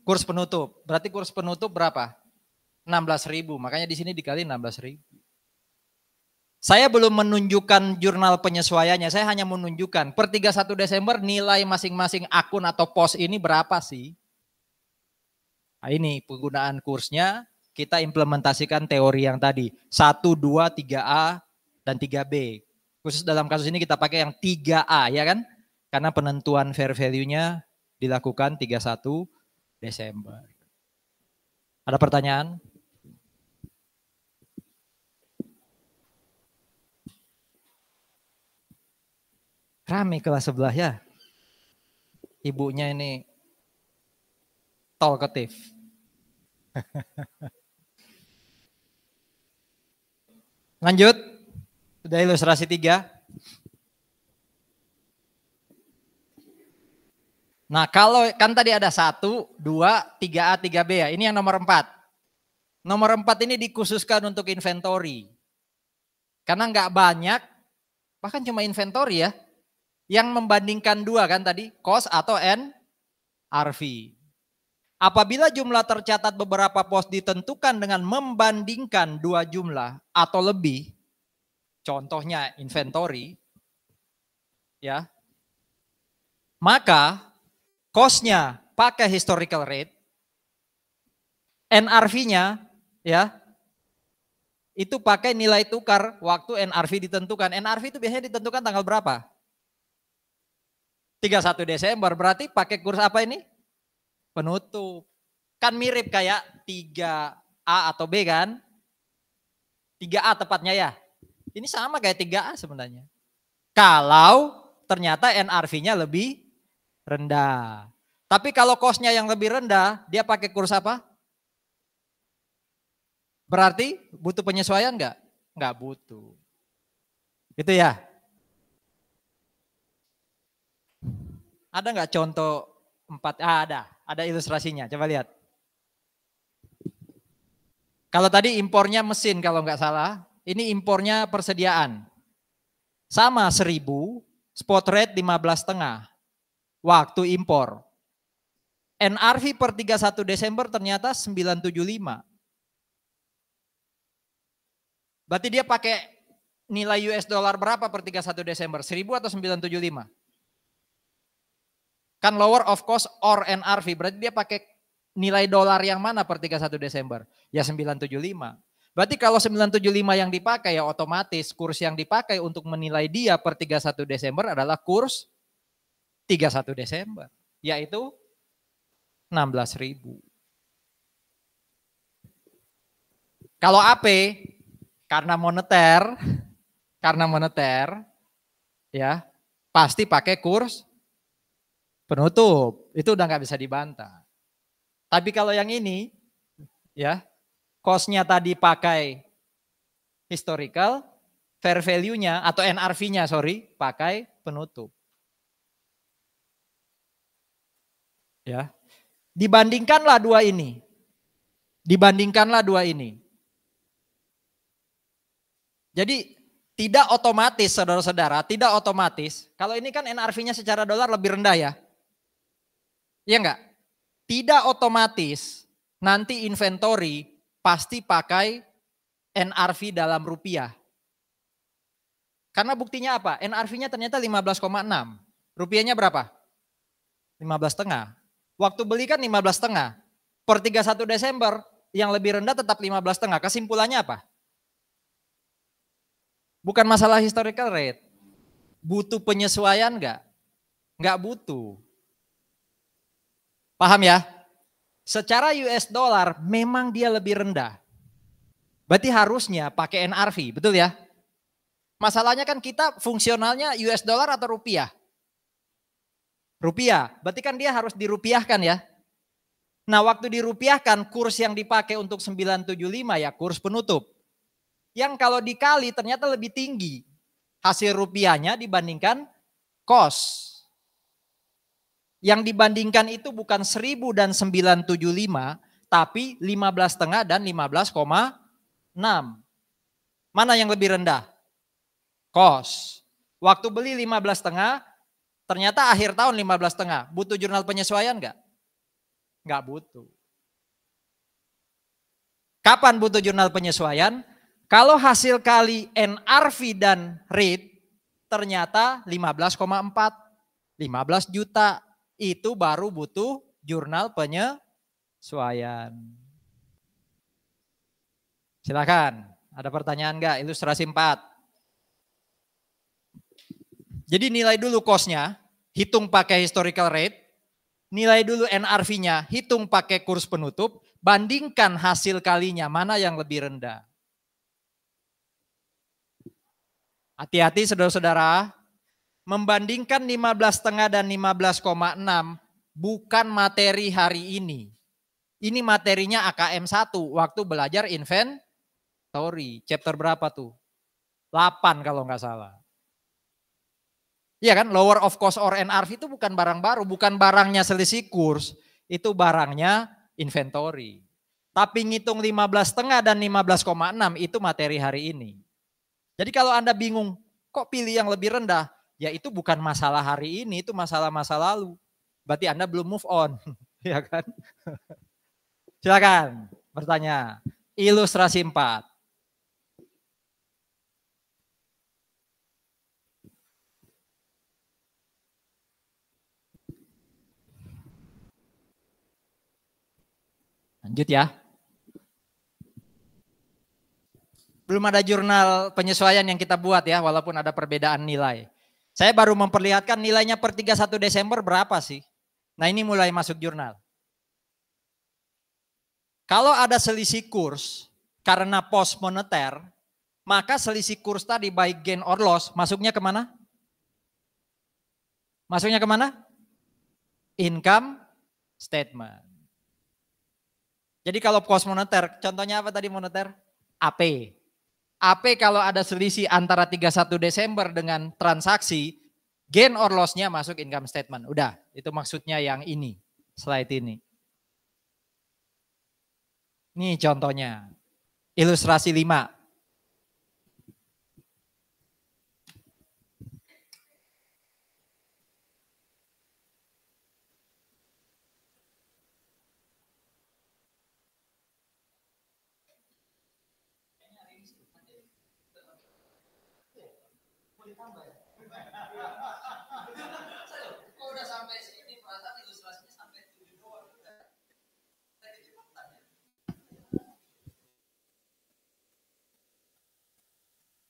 Kurs penutup. Berarti kurs penutup berapa? 16.000. Makanya di sini dikali 16.000. Saya belum menunjukkan jurnal penyesuaiannya. Saya hanya menunjukkan per 31 Desember nilai masing-masing akun atau pos ini berapa sih? Nah, ini penggunaan kursnya. Kita implementasikan teori yang tadi. 1, 2, 3A, dan 3B. Khusus dalam kasus ini kita pakai yang 3A ya kan? Karena penentuan fair value-nya dilakukan 31 Desember. Ada pertanyaan? Rame kelas sebelah ya. Ibunya ini talkative. Lanjut. Sudah ilustrasi 3. Nah kalau kan tadi ada 1, 2, 3A, 3B ya. Ini yang nomor 4. Nomor 4 ini dikhususkan untuk inventory. Karena nggak banyak, bahkan cuma inventory ya. Yang membandingkan 2 kan tadi, cost atau NRV. Apabila jumlah tercatat beberapa pos ditentukan dengan membandingkan 2 jumlah atau lebih, contohnya inventory, ya, maka cost-nya pakai historical rate, NRV-nya ya, itu pakai nilai tukar waktu NRV ditentukan. NRV itu biasanya ditentukan tanggal berapa? 31 Desember, berarti pakai kurs apa ini? Penutup. Kan mirip kayak 3A atau B kan? 3A tepatnya ya. Ini sama kayak 3A sebenarnya. Kalau ternyata NRV-nya lebih rendah. Tapi kalau cost-nya yang lebih rendah, dia pakai kurs apa? Berarti butuh penyesuaian enggak? Enggak butuh. Gitu ya. Ada enggak contoh 4? Ada ilustrasinya. Coba lihat. Kalau tadi impornya mesin kalau enggak salah, ini impornya persediaan. Sama 1.000, spot rate 15,5 waktu impor. NRV per 31 Desember ternyata 975. Berarti dia pakai nilai US dollar berapa per 31 Desember? 1.000 atau 975? Kan lower of cost or NRV, berarti dia pakai nilai dolar yang mana per 31 Desember? Ya 975. Berarti kalau 975 yang dipakai ya otomatis kurs yang dipakai untuk menilai dia per 31 Desember adalah kurs 31 Desember. Yaitu 16.000. Kalau AP karena moneter ya pasti pakai kurs penutup. Itu udah nggak bisa dibantah. Tapi kalau yang ini ya cost-nya tadi pakai historical, fair value-nya atau NRV-nya pakai penutup. Ya. Dibandingkanlah dua ini. Jadi tidak otomatis saudara-saudara, tidak otomatis. Kalau ini kan NRV-nya secara dolar lebih rendah ya. Iya enggak? Tidak otomatis nanti inventory pasti pakai NRV dalam rupiah. Karena buktinya apa? NRV-nya ternyata 15,6. Rupiahnya berapa? 15,5. Waktu beli kan 15,5. Per 31 Desember yang lebih rendah tetap 15,5. Kesimpulannya apa? Bukan masalah historical rate. Butuh penyesuaian enggak? Enggak butuh. Paham ya? Secara US dollar memang dia lebih rendah. Berarti harusnya pakai NRV, betul ya? Masalahnya kan kita fungsionalnya US dollar atau rupiah? Rupiah, berarti kan dia harus dirupiahkan ya. Nah waktu dirupiahkan kurs yang dipakai untuk 975 ya kurs penutup. Yang kalau dikali ternyata lebih tinggi hasil rupiahnya dibandingkan cost. Yang dibandingkan itu bukan 1000 dan 975 tapi 15,5 dan 15,6. Mana yang lebih rendah? Cost. Waktu beli 15,5, ternyata akhir tahun 15,5. Butuh jurnal penyesuaian enggak? Enggak butuh. Kapan butuh jurnal penyesuaian? Kalau hasil kali NRV dan rate ternyata 15,4, 15 juta. Itu baru butuh jurnal penyesuaian. Silakan, ada pertanyaan enggak? Ilustrasi 4. Jadi nilai dulu cost-nya, hitung pakai historical rate, nilai dulu NRV-nya, hitung pakai kurs penutup, bandingkan hasil kalinya mana yang lebih rendah. Hati-hati saudara-saudara, membandingkan 15,5 dan 15,6 bukan materi hari ini. Ini materinya AKM 1 waktu belajar inventory. Chapter berapa tuh? 8 kalau nggak salah. Iya kan, lower of cost or NRV itu bukan barang baru, bukan barangnya selisih kurs, itu barangnya inventory. Tapi ngitung 15,5 dan 15,6 itu materi hari ini. Jadi kalau Anda bingung, kok pilih yang lebih rendah? Ya itu bukan masalah hari ini, itu masalah masa lalu. Berarti Anda belum move on, ya kan? Silakan bertanya. Ilustrasi 4. Lanjut ya. Belum ada jurnal penyesuaian yang kita buat ya, walaupun ada perbedaan nilai. Saya baru memperlihatkan nilainya per 31 Desember berapa sih. Nah ini mulai masuk jurnal. Kalau ada selisih kurs karena post moneter, maka selisih kurs tadi baik gain or loss masuknya kemana? Masuknya kemana? Income statement. Jadi kalau post moneter, contohnya apa tadi moneter? AP. AP kalau ada selisih antara 31 Desember dengan transaksi, gain or loss-nya masuk income statement. Udah, itu maksudnya yang ini, slide ini. Ini contohnya, ilustrasi 5.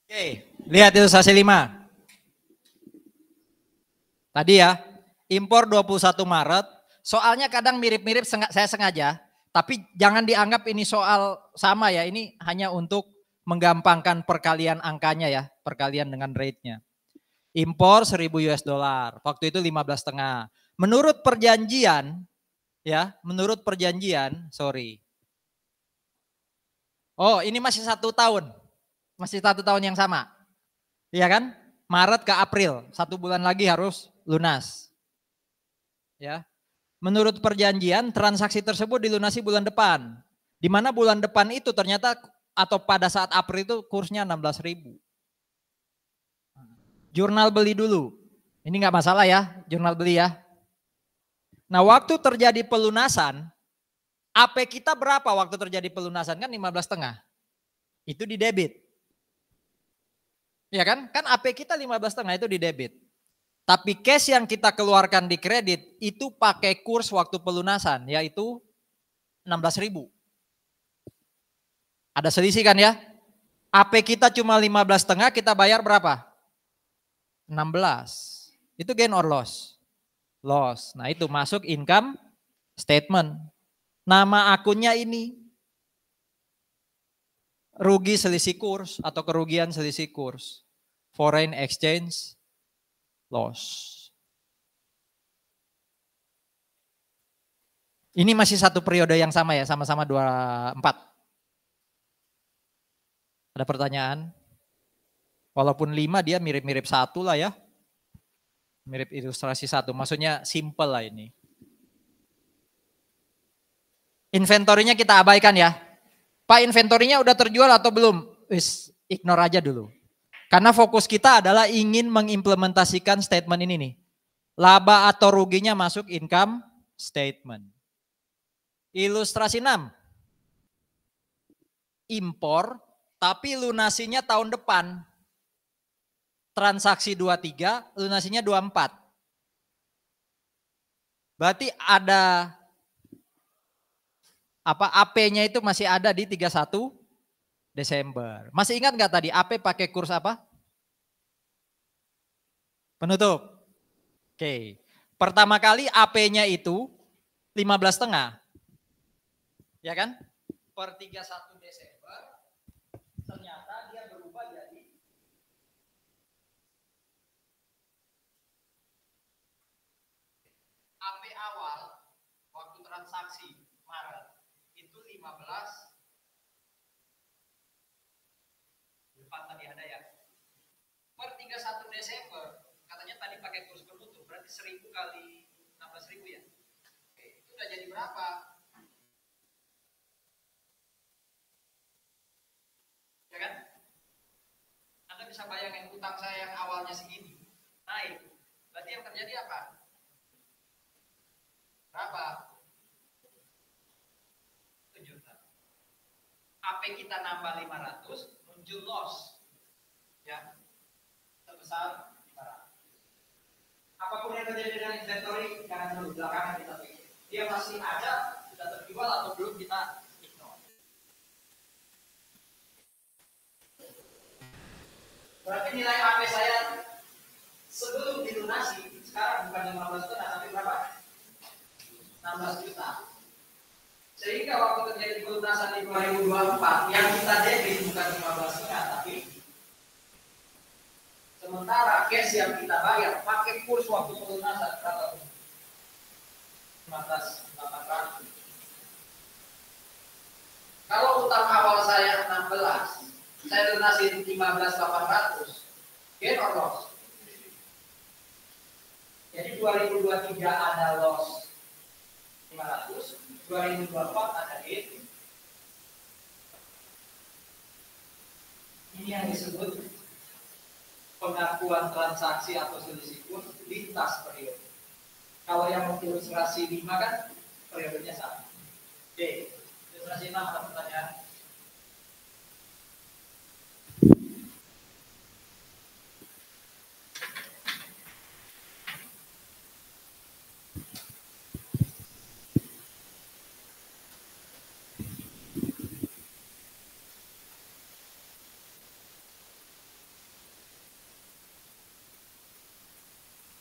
Oke, lihat ilustrasi 5. Tadi ya, impor 21 Maret, soalnya kadang mirip-mirip saya sengaja, tapi jangan dianggap ini soal sama ya, ini hanya untuk menggampangkan perkalian angkanya ya, perkalian dengan rate-nya. Impor 1000 US dollar, waktu itu 15,5. Menurut perjanjian, ya, menurut perjanjian, sorry. Oh ini masih 1 tahun. Masih 1 tahun yang sama. Iya kan? Maret ke April, 1 bulan lagi harus lunas. Ya. Menurut perjanjian transaksi tersebut dilunasi bulan depan. Di mana bulan depan itu ternyata atau pada saat April itu kursnya 16.000. Jurnal beli dulu. Ini nggak masalah ya, jurnal beli ya. Nah, waktu terjadi pelunasan, AP kita berapa waktu terjadi pelunasan? Kan 15,5. Itu di debit. Ya kan? Kan AP kita 15,5 itu di debit. Tapi cash yang kita keluarkan di kredit itu pakai kurs waktu pelunasan, yaitu 16.000. Ada selisih kan ya? AP kita cuma 15,5, kita bayar berapa? 16. Itu gain or loss? Loss. Nah itu masuk income statement. Nama akunnya ini. Rugi selisih kurs atau kerugian selisih kurs. Foreign exchange loss. Ini masih satu periode yang sama ya, sama-sama 24. Ada pertanyaan? Walaupun 5 dia mirip-mirip 1 lah ya. Mirip ilustrasi 1, maksudnya simple lah ini. Inventorinya kita abaikan ya. Pak, inventorinya udah terjual atau belum? Wis, ignore aja dulu. Karena fokus kita adalah ingin mengimplementasikan statement ini nih. Laba atau ruginya masuk income statement. Ilustrasi 6. Impor, tapi lunasinya tahun depan. Transaksi 23, lunasinya 24. Berarti ada AP-nya itu masih ada di 31 Desember. Masih ingat nggak tadi AP pakai kurs apa? Penutup. Oke. Pertama kali AP-nya itu 15,5. Ya kan? Per 31 Desember ternyata dia berubah jadi AP awal waktu transaksi Maret itu 15. Depan tadi ada ya. Per 31 Desember katanya tadi pakai kurs penutup berarti 1.000 kali 16.000 ya. Oke, itu udah jadi berapa? Ya kan? Anda bisa bayangin utang saya yang awalnya segini naik. Berarti yang terjadi apa? Berapa? 7 juta. AP kita nambah 500, muncul loss. Ya. Sebesar 500. Apapun yang terjadi dengan inventory, jangan dulu belakangan kita pikir. Dia masih ada, sudah terjual atau belum kita ignore. Berarti nilai AP saya sebelum dilunasi, sekarang bukan 15 juta, tapi berapa? 16 juta. Sehingga waktu terjadi pelunasan di 2024, yang kita debit bukan 15 juta, tapi sementara cash yang kita bayar pakai kurs waktu pelunasan berapa? 15.800. Kalau utang awal saya 16, saya lunasin 15.800, gain or loss? Jadi 2023 ada loss 500, 2024 ada gain. Ini yang disebut pengakuan transaksi atau selisih kurs lintas periode. Kalau yang mau ilustrasi 5 kan periodenya sama. Oke, ilustrasi 6 ada pertanyaan.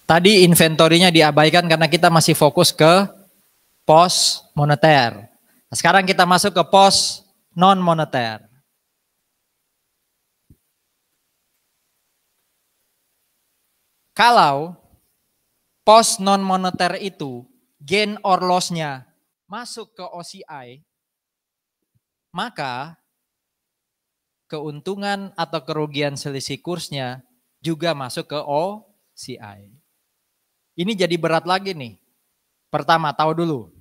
Tadi inventorinya diabaikan karena kita masih fokus ke pos moneter. Nah, sekarang kita masuk ke pos non moneter. Kalau pos non moneter itu gain or loss-nya masuk ke OCI, maka keuntungan atau kerugian selisih kursnya juga masuk ke OCI. Ini jadi berat lagi nih. Pertama, tahu dulu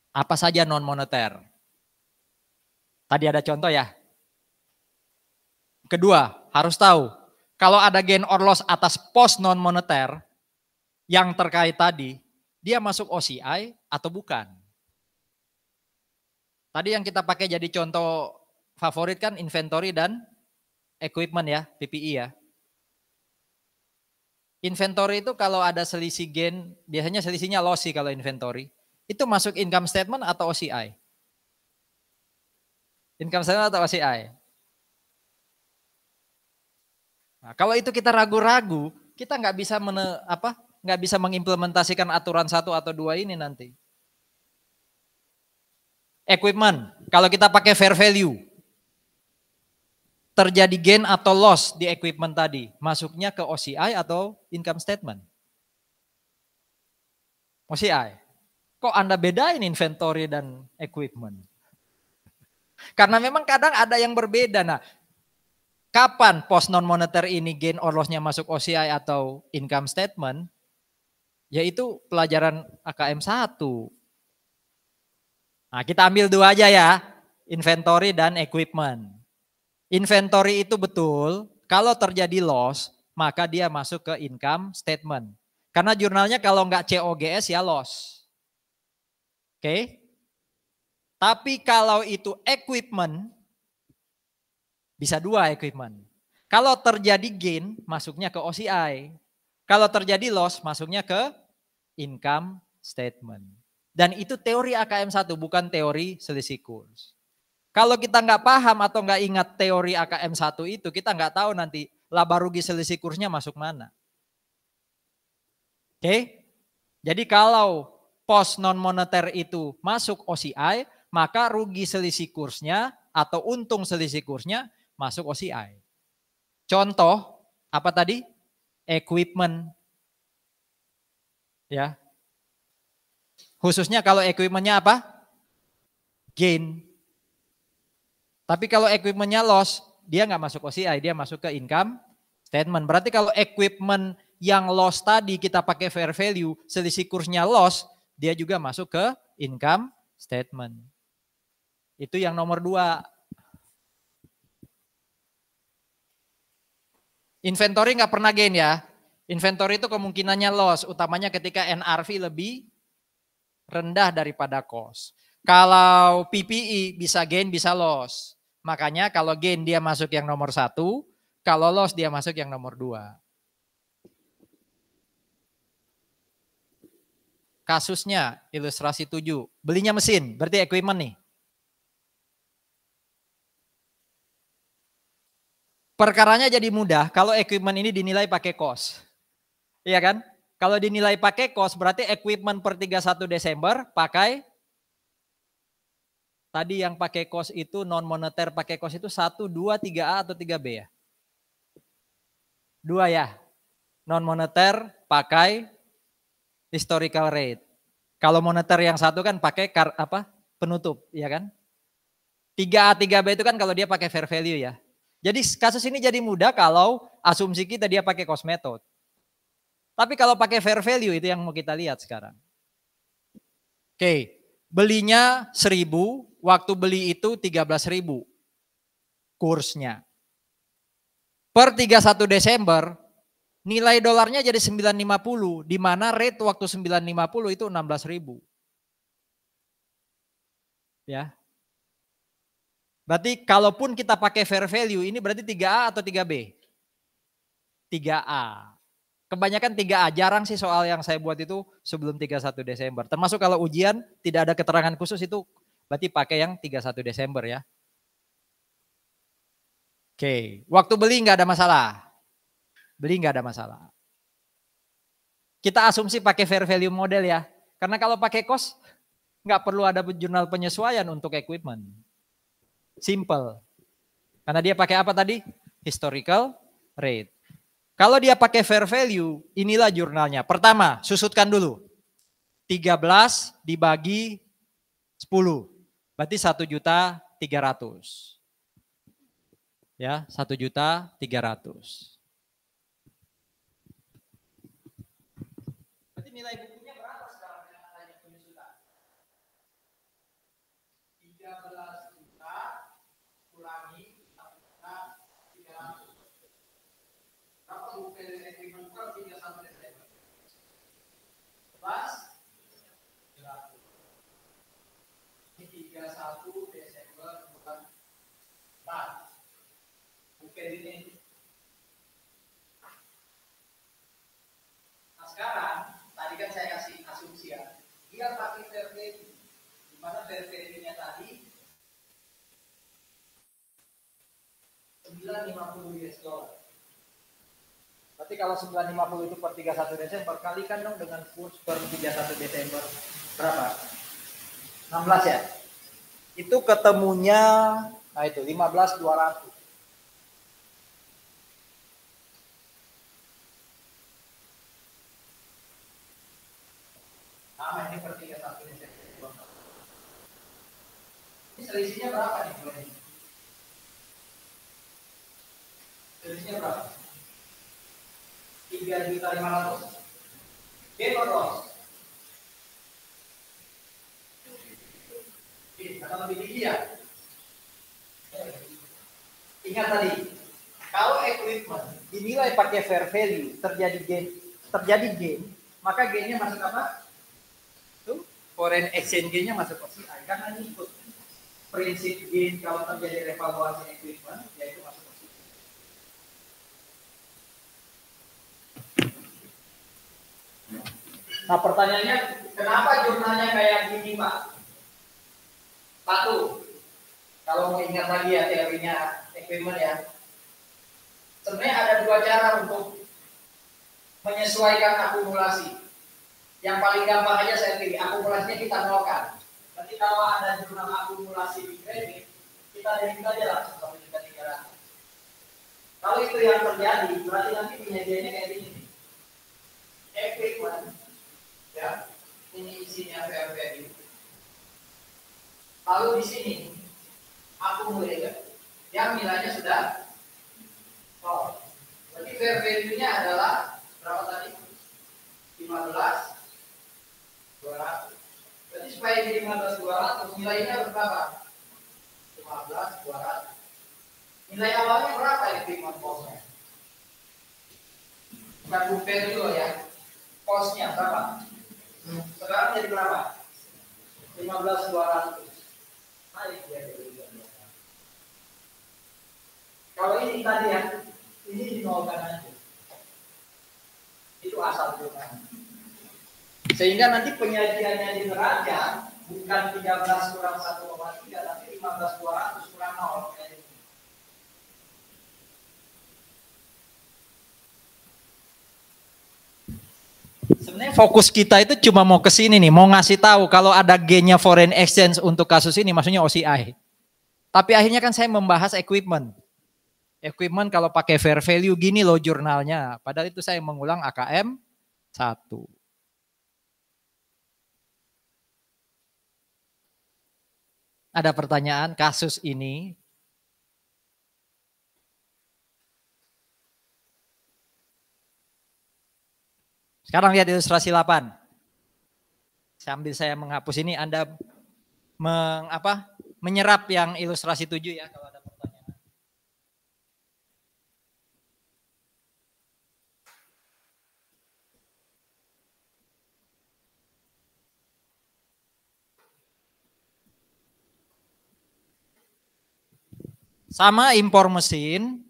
apa saja non moneter. Tadi ada contoh ya. Kedua, harus tahu kalau ada gain or loss atas pos non moneter yang terkait tadi, dia masuk OCI atau bukan. Tadi yang kita pakai jadi contoh favorit kan inventory dan equipment ya, PPE ya. Inventory itu kalau ada selisih gain, biasanya selisihnya loss sih kalau inventory. Itu masuk income statement atau OCI? Income statement atau OCI? Nah, kalau itu kita ragu-ragu, kita nggak bisa nggak bisa mengimplementasikan aturan 1 atau 2 ini nanti. Equipment, kalau kita pakai fair value, terjadi gain atau loss di equipment tadi, masuknya ke OCI atau income statement? OCI. Kok Anda bedain inventory dan equipment? Karena memang kadang ada yang berbeda. Nah, kapan post non moneter ini gain or loss-nya masuk OCI atau income statement? Yaitu pelajaran AKM 1. Nah, kita ambil 2 aja ya, inventory dan equipment. Inventory itu betul, kalau terjadi loss, maka dia masuk ke income statement. Karena jurnalnya kalau nggak COGS ya loss. Oke. Tapi kalau itu equipment, bisa 2 equipment. Kalau terjadi gain, masuknya ke OCI. Kalau terjadi loss, masuknya ke income statement. Dan itu teori AKM 1, bukan teori selisih kurs. Kalau kita nggak paham atau nggak ingat teori AKM 1 itu, kita nggak tahu nanti laba rugi selisih kursnya masuk mana. Oke? Jadi kalau pos non moneter itu masuk OCI, maka rugi selisih kursnya atau untung selisih kursnya masuk OCI. Contoh, apa tadi? Equipment. Ya. Khususnya kalau equipmentnya apa? Gain. Tapi kalau equipmentnya loss, dia nggak masuk OCI, dia masuk ke income statement. Berarti kalau equipment yang loss tadi kita pakai fair value, selisih kursnya loss, dia juga masuk ke income statement. Itu yang nomor 2. Inventory nggak pernah gain ya. Inventory itu kemungkinannya loss, utamanya ketika NRV lebih rendah daripada cost. Kalau PPE bisa gain, bisa loss. Makanya kalau gain dia masuk yang nomor 1, kalau loss dia masuk yang nomor 2. Kasusnya ilustrasi 7, belinya mesin, berarti equipment nih. Perkaranya jadi mudah kalau equipment ini dinilai pakai cost. Iya kan? Kalau dinilai pakai cost berarti equipment per 31 Desember pakai tadi yang pakai cost itu non moneter pakai cost itu 1, 2, 3A atau 3B ya? 2 ya. Non moneter pakai historical rate. Kalau moneter yang satu kan pakai penutup, ya kan? 3A, 3B itu kan kalau dia pakai fair value ya. Jadi kasus ini jadi mudah kalau asumsi kita dia pakai cost method. Tapi kalau pakai fair value itu yang mau kita lihat sekarang. Oke, belinya 1.000, waktu beli itu 13.000 kursnya. Per 31 Desember nilai dolarnya jadi 950, di mana rate waktu 950 itu 16.000. Ya. Berarti kalaupun kita pakai fair value ini berarti 3A atau 3B? 3A. Kebanyakan 3A, jarang sih soal yang saya buat itu sebelum 31 Desember. Termasuk kalau ujian tidak ada keterangan khusus itu berarti pakai yang 31 Desember ya. Oke, waktu beli nggak ada masalah. Beli nggak ada masalah. Kita asumsi pakai fair value model ya. Karena kalau pakai cost nggak perlu ada jurnal penyesuaian untuk equipment. Simple. Karena dia pakai apa tadi? Historical rate. Kalau dia pakai fair value, inilah jurnalnya. Pertama, susutkan dulu. 13 dibagi 10. Berarti 1.300.000. Ya, 1.300.000. Berarti nilai bukunya berapa sekarang dengan adanya penyusutan? 13 juta kurangi 1.300.000. Berapa buku equipment per 31 Desember? 11. 100. Ini 31 sekarang tadi kan saya kasih asumsi ya, dia pakai fair value, di mana fair value-nya tadi 950 US dollar. Berarti kalau 950 itu per 31 Desember, kalikan dong dengan kurs per 31 Desember berapa? 16 ya? Itu ketemunya, nah itu 15.200. Nah, ini per 31 Desember. Ini selisihnya berapa nih? Selisihnya berapa? 3.500.000. Bebas dong. Atau lebih tinggi ya? Ingat tadi, kalau equipment dinilai pakai fair value, terjadi gain, maka gainnya masuk apa? Tuh, foreign exchange gainnya masuk OCI, karena ini ikut prinsip gain kalau terjadi revaluasi equipment, yaitu masuk OCI. Nah pertanyaannya, kenapa jurnalnya kayak gini Pak? Satu, kalau mau ingat lagi ya teorinya equipment ya, sebenarnya ada dua cara untuk menyesuaikan akumulasi. Yang paling gampang aja saya pilih, akumulasinya kita nolkan. Nanti kalau ada jurnal akumulasi di kredit, kita delete aja langsung 1.300.000. Kalau itu yang terjadi, berarti nanti penyajiannya kayak gini. Equipment, ya, ini isinya fair value. Lalu di sini akumulator yang nilainya sudah berarti fair value-nya adalah berapa tadi? 15.200. Berarti supaya jadi 15.200 nilainya berapa? 15.200. Nilai awalnya berapa equipment cost-nya? Bukan book value ya. Cost-nya berapa? Sekarang jadi berapa? 15.200. Kalau ini tadi ya, ini dinolkan aja. Itu asal jurnal. Sehingga nanti penyajiannya di neraca bukan 13 kurang 1,3, tapi 15.200 kurang 0. Sebenarnya fokus kita itu cuma mau ke sini nih, mau ngasih tahu kalau ada gainnya foreign exchange untuk kasus ini, maksudnya OCI. Tapi akhirnya kan saya membahas equipment. Equipment kalau pakai fair value gini loh jurnalnya. Padahal itu saya mengulang AKM 1. Ada pertanyaan kasus ini? Sekarang lihat ilustrasi 8. Sambil saya menghapus ini, Anda menyerap yang ilustrasi 7 ya kalau ada pertanyaan. Sama impor mesin,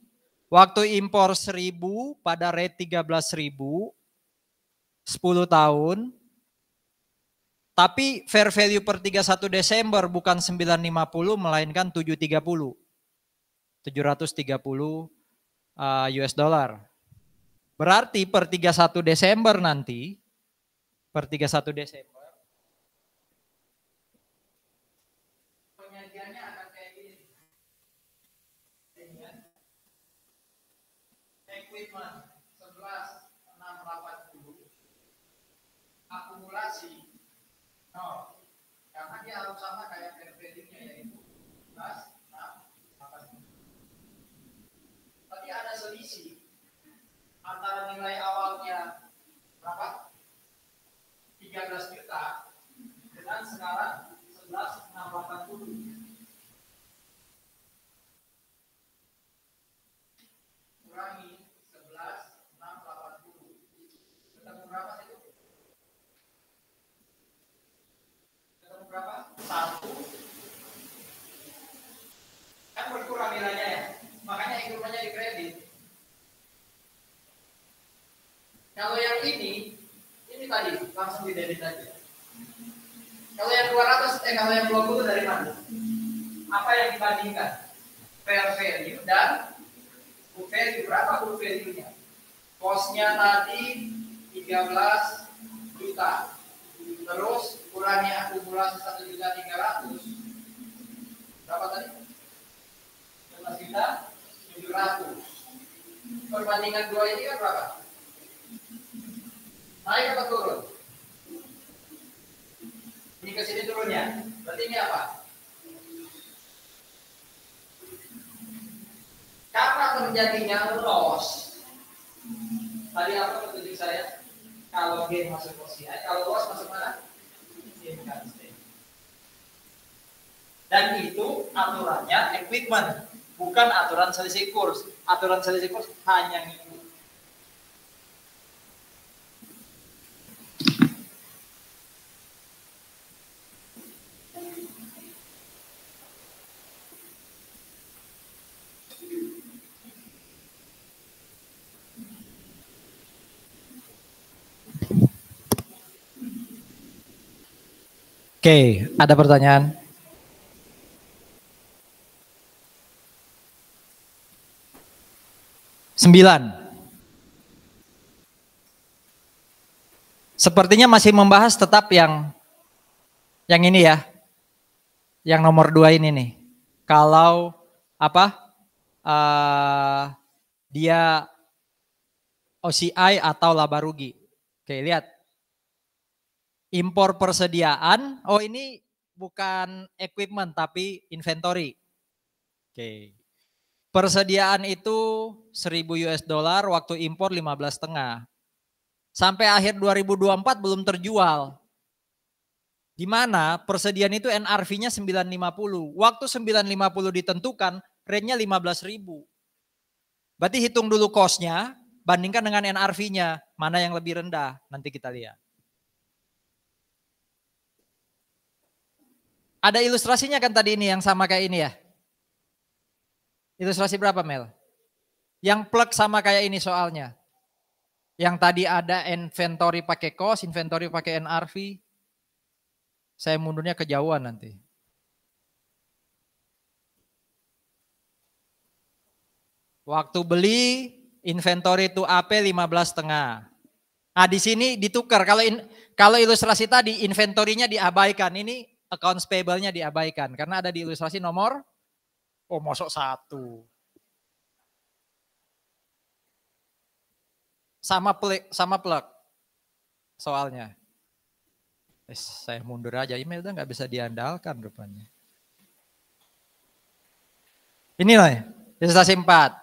waktu impor 1.000 pada rate 13.000, 10 tahun, tapi fair value per 31 Desember bukan 950 melainkan 730. 730 US dollar. Berarti per 31 Desember nanti, per 31 Desember, penyajiannya akan kayak gini. Equipment 11.680, akumulasi 0, karena dia harus sama kayak fair value-nya yaitu 11.680. Tapi ada selisih antara nilai awalnya berapa? 13 juta dengan sekarang 11.680. Kurangi 11.680. Ketemu berapa itu? Ketemu berapa? 1. Kan berkurang nilainya ya. Makanya equipment-nya di kredit. Kalau yang ini Ini tadi langsung di debit aja. Kalau yang 200, kalau yang 20 dari mana? Apa yang dibandingkan? Fair value dan book value. Berapa book value-nya? Cost-nya tadi 13 juta. Terus kurangi akumulasi 1.300.000. Berapa tadi? 11.700.000. Perbandingan dua ini kan berapa? Naik atau turun? Ini ke sini turunnya. Berarti ini apa? Karena terjadinya loss. Tadi apa petunjuk saya? Kalau gain masuk OCI, kalau loss masuk mana? Income statement. Dan itu aturannya equipment, bukan aturan selisih kurs. Aturan selisih kurs hanya itu. Oke, ada pertanyaan? Sembilan. Sepertinya masih membahas tetap yang ini ya. Yang nomor 2 ini nih. Kalau apa? Dia OCI atau laba rugi. Oke, lihat. Impor persediaan, oh ini bukan equipment tapi inventory. Oke. Persediaan itu 1.000 US dollar, waktu impor 15,5. Sampai akhir 2024 belum terjual. Di mana persediaan itu NRV-nya 950. Waktu 950 ditentukan, rate-nya 15.000. Berarti hitung dulu cost-nya, bandingkan dengan NRV-nya, mana yang lebih rendah, nanti kita lihat. Ada ilustrasinya kan tadi ini yang sama kayak ini ya? Ilustrasi berapa Mel? Yang plug sama kayak ini soalnya. Yang tadi ada inventory pakai cost, inventory pakai NRV. Saya mundurnya kejauhan nanti. Waktu beli inventory itu AP 15,5. Nah di sini ditukar. Kalau ilustrasi tadi inventory-nya diabaikan. Ini accounts payable-nya diabaikan. Karena ada di ilustrasi nomor, oh masuk 1. Sama plug soalnya. Saya mundur aja, email udah nggak bisa diandalkan rupanya. Inilah ya, ilustrasi 4.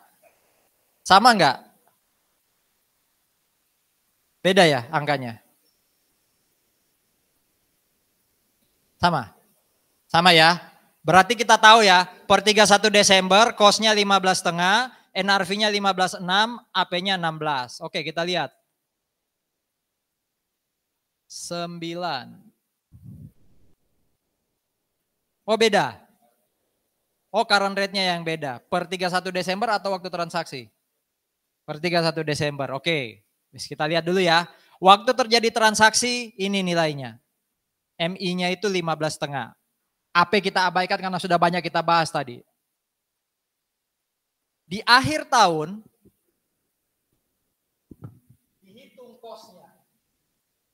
Sama nggak? Beda ya angkanya? Sama? Sama ya? Berarti kita tahu ya, per 31 Desember cost-nya 15,5, NRV-nya 15,6, AP-nya 16. Oke, kita lihat. 9. Oh beda. Oh current rate-nya yang beda. Per 31 Desember atau waktu transaksi? Per 31 Desember. Oke. Kita lihat dulu ya. Waktu terjadi transaksi ini nilainya. MI-nya itu 15,5. AP kita abaikan karena sudah banyak kita bahas tadi. Di akhir tahun dihitung cost-nya.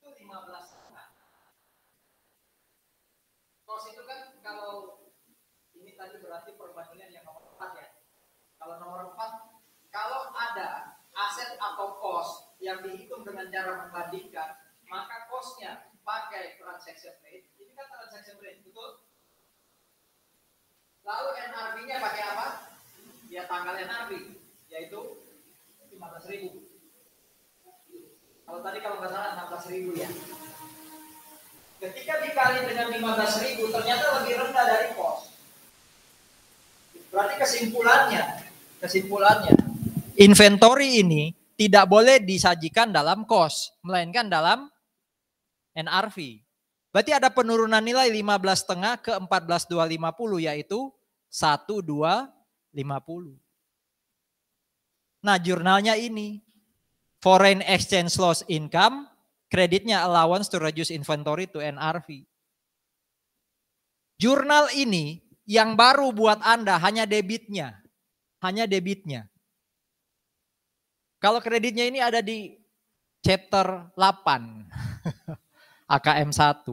Itu 15,5. Cost itu kan kalau ini tadi berarti perbandingan yang nomor 4 ya. Kalau nomor 4, kalau ada aset atau cost yang dihitung dengan cara membandingkan, maka cost-nya pakai transaction rate. Ini kan transaction rate, betul? Lalu NRV-nya pakai apa? Ya tanggal NRV, yaitu 15.000. Kalau tadi kalau nggak salah 16.000 ya. Ketika dikali dengan 15.000 ternyata lebih rendah dari cost. Berarti kesimpulannya, inventory ini tidak boleh disajikan dalam cost, melainkan dalam NRV. Berarti ada penurunan nilai 15,5 ke 14.250 yaitu 1.250. Nah, jurnalnya ini foreign exchange loss income kreditnya allowance to reduce inventory to NRV. Jurnal ini yang baru buat Anda hanya debitnya. Hanya debitnya. Kalau kreditnya ini ada di chapter 8. AKM 1.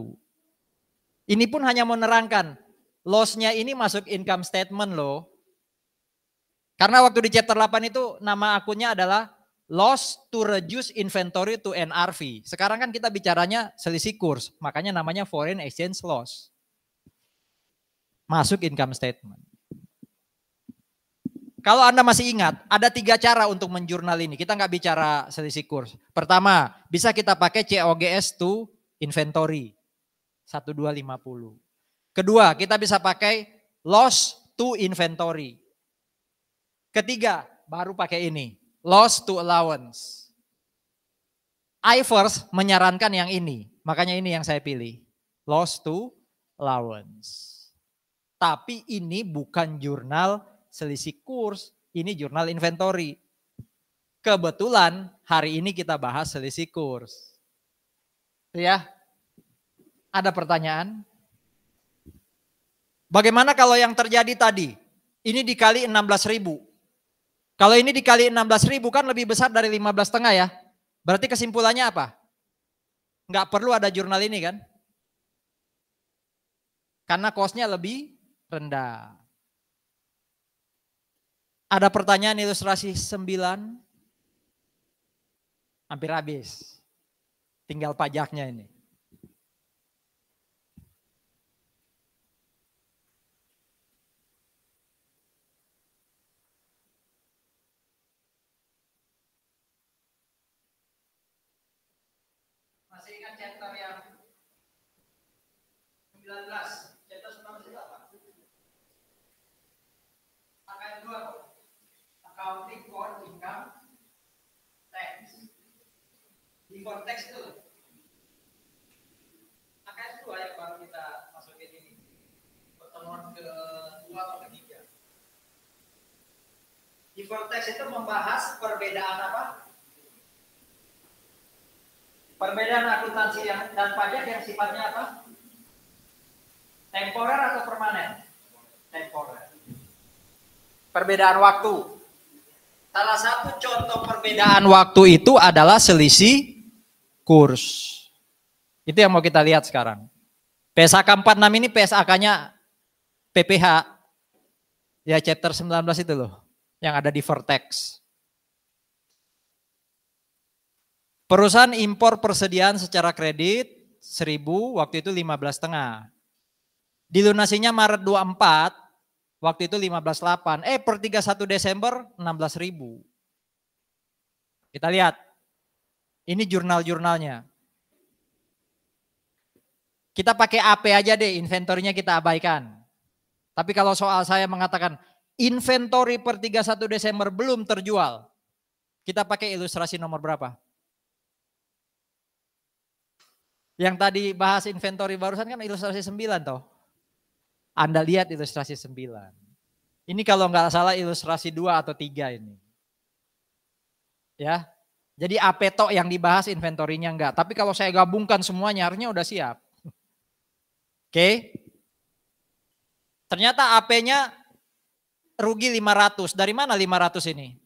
Ini pun hanya menerangkan loss-nya ini masuk income statement loh. Karena waktu di chapter 8 itu nama akunnya adalah loss to reduce inventory to NRV. Sekarang kan kita bicaranya selisih kurs, makanya namanya foreign exchange loss. Masuk income statement. Kalau Anda masih ingat, ada 3 cara untuk menjurnal ini. Kita nggak bicara selisih kurs. Pertama, bisa kita pakai COGS to inventory. 1250. Kedua, kita bisa pakai loss to inventory. Ketiga, baru pakai ini, loss to allowance. I first menyarankan yang ini, makanya ini yang saya pilih, loss to allowance. Tapi ini bukan jurnal selisih kurs, ini jurnal inventory. Kebetulan hari ini kita bahas selisih kurs. Ya, ada pertanyaan? Bagaimana kalau yang terjadi tadi? Ini dikali 16.000. Kalau ini dikali 16.000 kan lebih besar dari 15,5 ya. Berarti kesimpulannya apa? Nggak perlu ada jurnal ini kan? Karena cost-nya lebih rendah. Ada pertanyaan ilustrasi 9? Hampir habis. Tinggal pajaknya ini. Masih ingat chapter yang 19? Chapter 19 itu apa? AKM 2. Accounting for income tax. Income tax itu AKM 2 yang baru kita masukin ini. Pertemuan ke-2 atau ke-3. Income tax itu membahas perbedaan apa? Perbedaan akuntansi dan pajak yang sifatnya apa? Temporer atau permanen? Temporer. Perbedaan waktu. Salah satu contoh perbedaan waktu itu adalah selisih kurs. Itu yang mau kita lihat sekarang. PSAK 46 ini PSAK-nya PPH. Ya chapter 19 itu loh. Yang ada di Vertex. Perusahaan impor persediaan secara kredit 1.000, waktu itu 15,5. Dilunasinya Maret 24, waktu itu 15,8. Per 31 Desember 16.000. Kita lihat. Ini jurnal-jurnalnya. Kita pakai AP aja deh, inventorinya kita abaikan. Tapi kalau soal saya mengatakan inventory per 31 Desember belum terjual. Kita pakai ilustrasi nomor berapa? Yang tadi bahas inventory barusan kan ilustrasi 9 toh. Anda lihat ilustrasi 9. Ini kalau nggak salah ilustrasi 2 atau 3 ini. Ya. Jadi AP tok yang dibahas inventorinya enggak. Tapi kalau saya gabungkan semuanya harusnya udah siap. Oke. Ternyata AP-nya rugi 500. Dari mana 500 ini?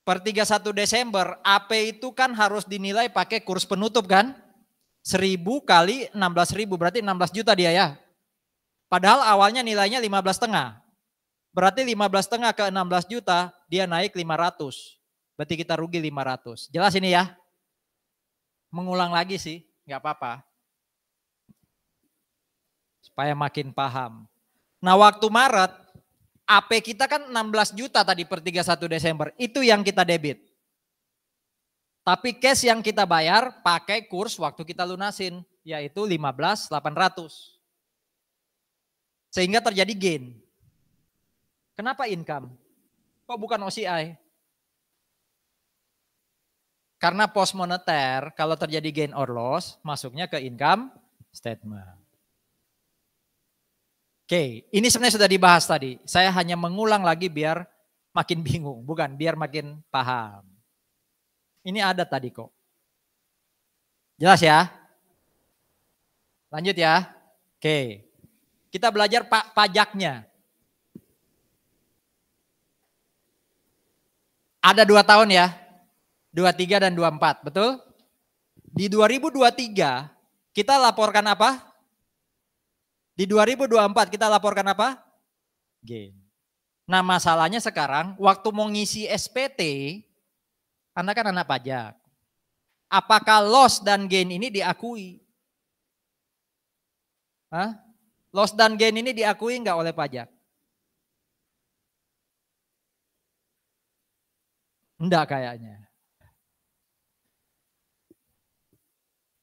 Per 31 Desember, AP itu kan harus dinilai pakai kurs penutup kan? 1.000 kali 16.000, berarti 16 juta dia ya. Padahal awalnya nilainya 15,5. Berarti 15,5 ke 16 juta, dia naik 500. Berarti kita rugi 500. Jelas ini ya? Mengulang lagi sih, nggak apa-apa. Supaya makin paham. Nah waktu Maret, AP kita kan 16 juta tadi per 31 Desember. Itu yang kita debit. Tapi cash yang kita bayar pakai kurs waktu kita lunasin. Yaitu 15.800. Sehingga terjadi gain. Kenapa income? Kok bukan OCI? Karena post moneter kalau terjadi gain or loss masuknya ke income statement. Oke, ini sebenarnya sudah dibahas tadi. Saya hanya mengulang lagi biar makin bingung, bukan biar makin paham. Ini ada tadi kok. Jelas ya? Lanjut ya. Oke. Kita belajar pajaknya. Ada 2 tahun ya. 23 dan 24, betul? Di 2023 kita laporkan apa? Di 2024 kita laporkan apa? Gain. Nah masalahnya sekarang waktu mau ngisi SPT, Anda kan anak pajak. Apakah loss dan gain ini diakui? Hah? Loss dan gain ini diakui nggak oleh pajak? Enggak kayaknya.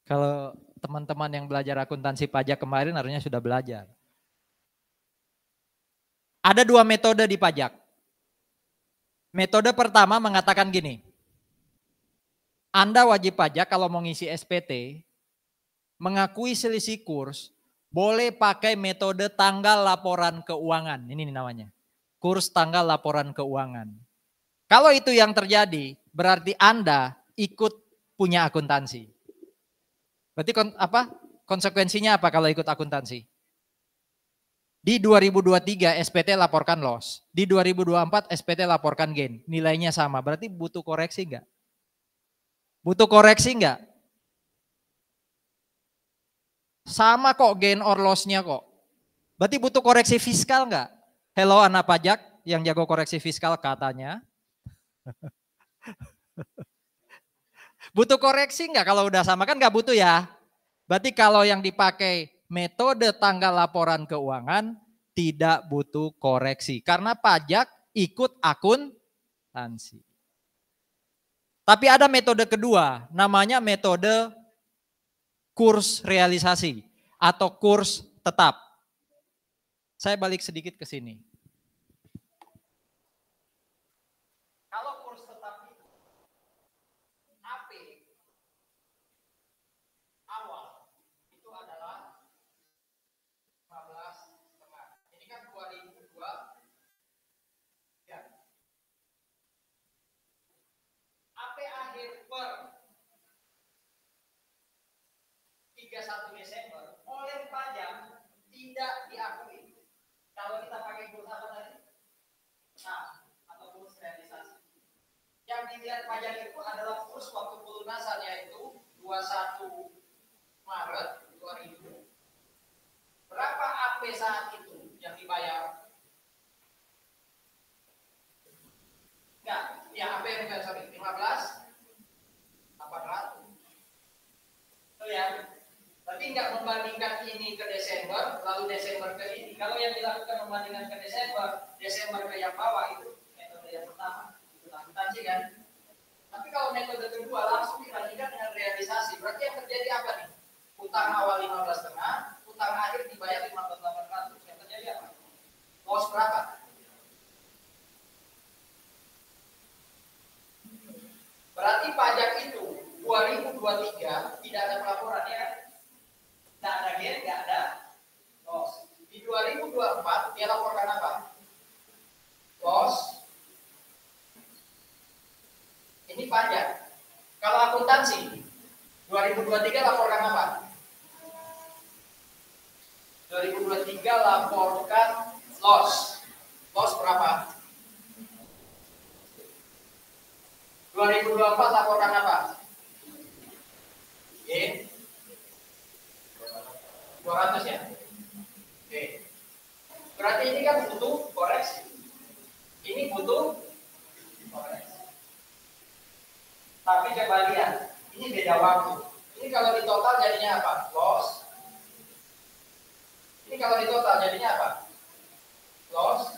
Kalau teman-teman yang belajar akuntansi pajak kemarin harusnya sudah belajar. Ada 2 metode di pajak. Metode pertama mengatakan gini. Anda wajib pajak kalau mau ngisi SPT, mengakui selisih kurs, boleh pakai metode tanggal laporan keuangan. Ini namanya. Kurs tanggal laporan keuangan. Kalau itu yang terjadi, berarti Anda ikut punya akuntansi. Berarti konsekuensinya apa kalau ikut akuntansi? Di 2023 SPT laporkan loss, di 2024 SPT laporkan gain, nilainya sama, berarti butuh koreksi enggak? Butuh koreksi enggak? Sama kok gain or loss-nya kok. Berarti butuh koreksi fiskal enggak? Hello anak pajak yang jago koreksi fiskal katanya. Butuh koreksi enggak kalau udah sama? Kan enggak butuh ya. Berarti kalau yang dipakai metode tanggal laporan keuangan tidak butuh koreksi. Karena pajak ikut akuntansi. Tapi ada metode kedua, namanya metode kurs realisasi atau kurs tetap. Saya balik sedikit ke sini. Kalau kurs tetap itu AP awal itu adalah 15,5. Ini kan 2002 ya. AP akhir per 31 Desember oleh pajak tidak diakui. Kalau kita pakai kurs apa tadi? Nah, atau kurs realisasi. Yang dilihat pajak itu adalah kurs waktu pelunasan yaitu 21 Maret 2000. Berapa AP saat itu yang dibayar? Enggak, yang AP yang dibayar sorry 15.800. Itu ya. Tapi enggak membandingkan ini ke Desember, lalu Desember ke ini. Kalau yang dilakukan membandingkan ke Desember, Desember ke yang bawah itu metode yang pertama. Itu akuntansi kan. Tapi kalau metode kedua langsung dibandingkan dengan realisasi. Berarti yang terjadi apa nih? Utang awal 15,5, utang akhir dibayar 15.800. Yang terjadi apa? Loss berapa? Berarti pajak itu 2023 tidak ada pelaporan ya. Tidak ada gain, tidak ada loss. Di 2024 dia laporkan apa? Loss. Ini pajak. Kalau akuntansi 2023 laporkan apa? 2023 laporkan loss. Loss berapa? 2024 laporkan apa? Gain 200 ya. Oke. Berarti ini kan butuh koreksi. Ini butuh koreksi. Tapi coba lihat, ini beda waktu. Ini kalau di total jadinya apa? Loss. Ini kalau di total jadinya apa? Loss.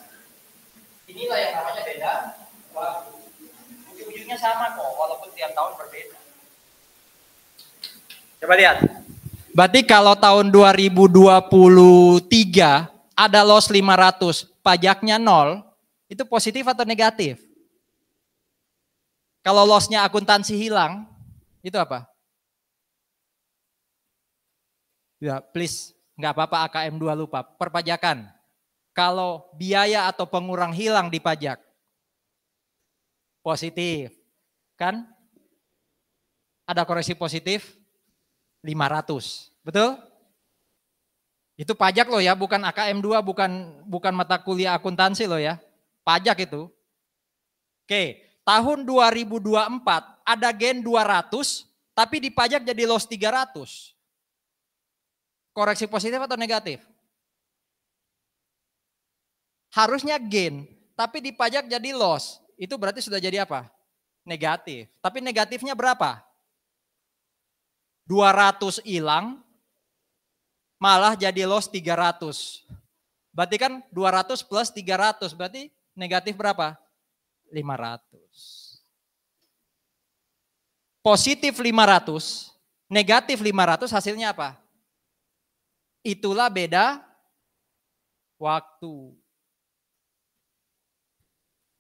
Inilah yang namanya beda waktu. Ujung-ujungnya sama kok, walaupun tiap tahun berbeda. Coba lihat. Berarti kalau tahun 2023 ada loss 500, pajaknya 0, itu positif atau negatif? Kalau lossnya akuntansi hilang, itu apa? Ya, please, nggak apa-apa AKM 2 lupa. Perpajakan. Kalau biaya atau pengurang hilang di pajak, positif, kan? ada koreksi positif 500. Betul? Itu pajak loh ya, bukan AKM 2, bukan mata kuliah akuntansi loh ya. Pajak itu. Oke, tahun 2024 ada gain 200, tapi dipajak jadi loss 300. Koreksi positif atau negatif? Harusnya gain, tapi dipajak jadi loss. Itu berarti sudah jadi apa? Negatif. Tapi negatifnya berapa? 200 hilang, malah jadi loss 300. Berarti kan 200 plus 300, berarti negatif berapa? 500. Positif 500, negatif 500 hasilnya apa? Itulah beda waktu.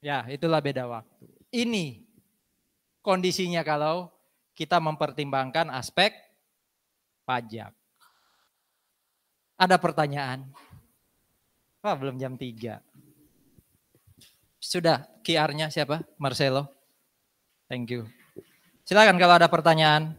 Ya, itulah beda waktu. Ini kondisinya kalau kita mempertimbangkan aspek pajak. Ada pertanyaan? Wah, belum jam 3. Sudah, QR-nya siapa? Marcelo. Thank you. Silakan kalau ada pertanyaan.